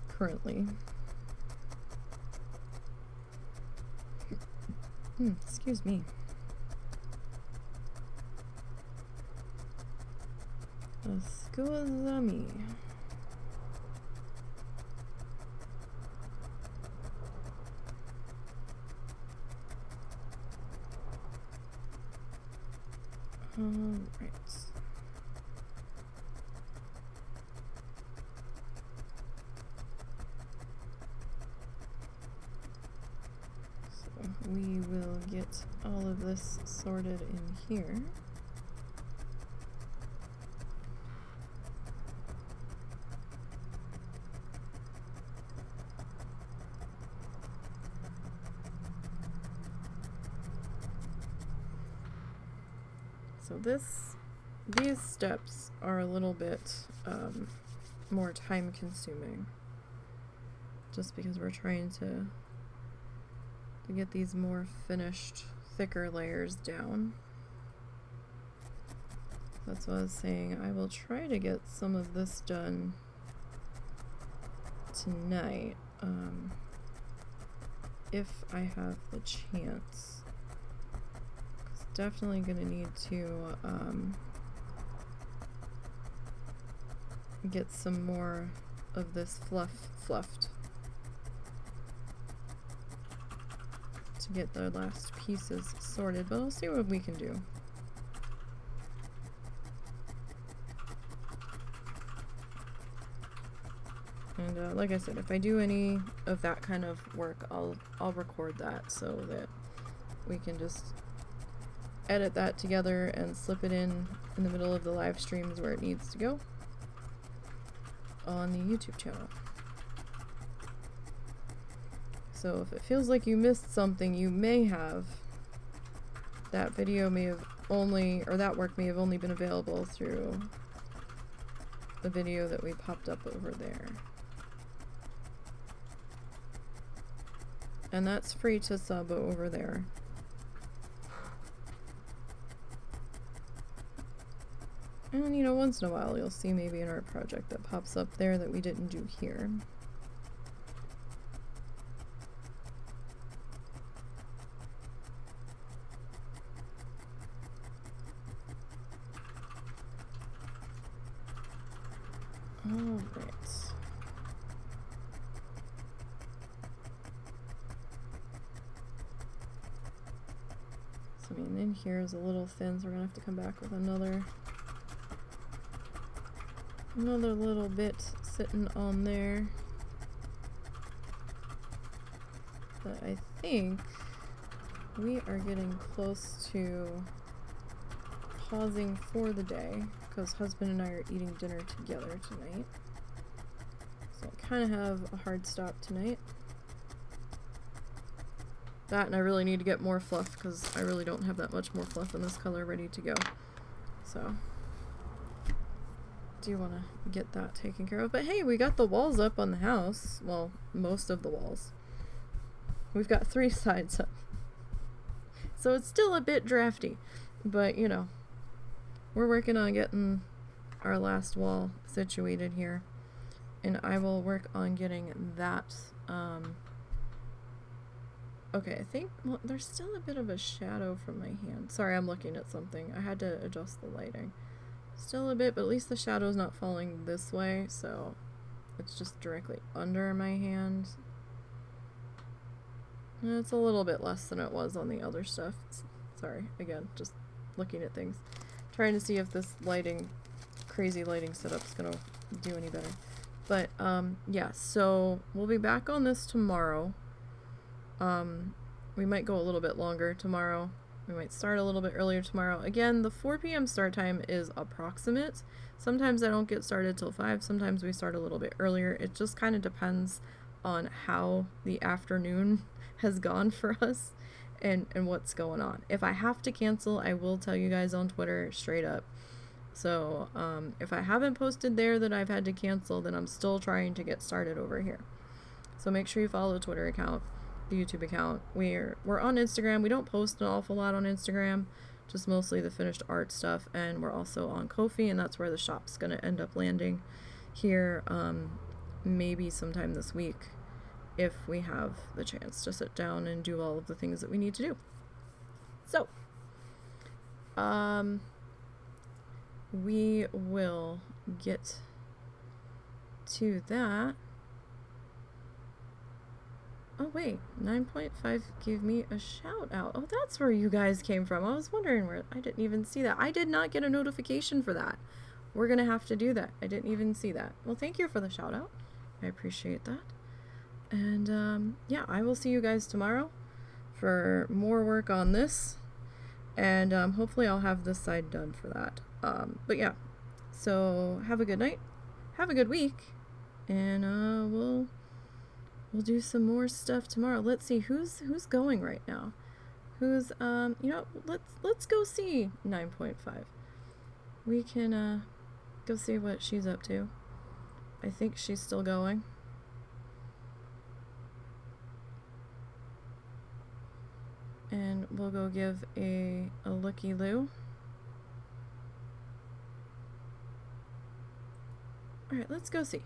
Currently. Excuse me. Excuse me. Alright. So we will get all of this sorted in here. So these steps are a little bit more time consuming, just because we're trying to get these more finished, thicker layers down. That's what I was saying. I will try to get some of this done tonight, if I have the chance. Definitely gonna need to get some more of this fluffed to get the last pieces sorted, but I'll see what we can do. And like I said, if I do any of that kind of work, I'll record that so that we can just edit that together and slip it in the middle of the live streams where it needs to go on the YouTube channel. So if it feels like you missed something, you may have. That video may have only, or that work may have only been available through the video that we popped up over there. And that's free to sub over there. And, you know, once in a while you'll see maybe an art project that pops up there that we didn't do here. Alright. So, I mean, in here is a little thin, so we're gonna have to come back with another little bit sitting on there. But I think we are getting close to pausing for the day, because husband and I are eating dinner together tonight. So I kind of have a hard stop tonight. That, and I really need to get more fluff, because I really don't have that much more fluff in this color ready to go. So do want to get that taken care of. But hey, we got the walls up on the house. Well, most of the walls. We've got 3 sides up. So it's still a bit drafty. But, you know, we're working on getting our last wall situated here. And I will work on getting that. Okay, I think, well, there's still a bit of a shadow from my hand. Sorry, I'm looking at something. I had to adjust the lighting. Still a bit, but at least the shadow's not falling this way, so it's just directly under my hand. And it's a little bit less than it was on the other stuff. Sorry, again, just looking at things. Trying to see if this crazy lighting setup's gonna do any better. But, yeah, so we'll be back on this tomorrow. We might go a little bit longer tomorrow. We might start a little bit earlier tomorrow. Again, the 4 p.m. start time is approximate. Sometimes I don't get started till 5. Sometimes we start a little bit earlier. It just kind of depends on how the afternoon has gone for us and what's going on. If I have to cancel, I will tell you guys on Twitter straight up. So if I haven't posted there that I've had to cancel, then I'm still trying to get started over here. So make sure you follow the Twitter account, the YouTube account. We're on Instagram. We don't post an awful lot on Instagram, just mostly the finished art stuff. And we're also on Kofi, and that's where the shop's going to end up landing here maybe sometime this week if we have the chance to sit down and do all of the things that we need to do. So, we will get to that. Oh wait, 9.5 gave me a shout out. Oh, that's where you guys came from. I was wondering where. I didn't even see that. I did not get a notification for that. We're gonna have to do that. I didn't even see that. Well, thank you for the shout out. I appreciate that. And yeah, I will see you guys tomorrow for more work on this. And hopefully I'll have this side done for that. But yeah, so have a good night. Have a good week. And we'll do some more stuff tomorrow. Let's see who's going right now. Who's you know, let's go see 9.5. We can go see what she's up to. I think she's still going. And we'll go give a looky-loo. Alright, let's go see.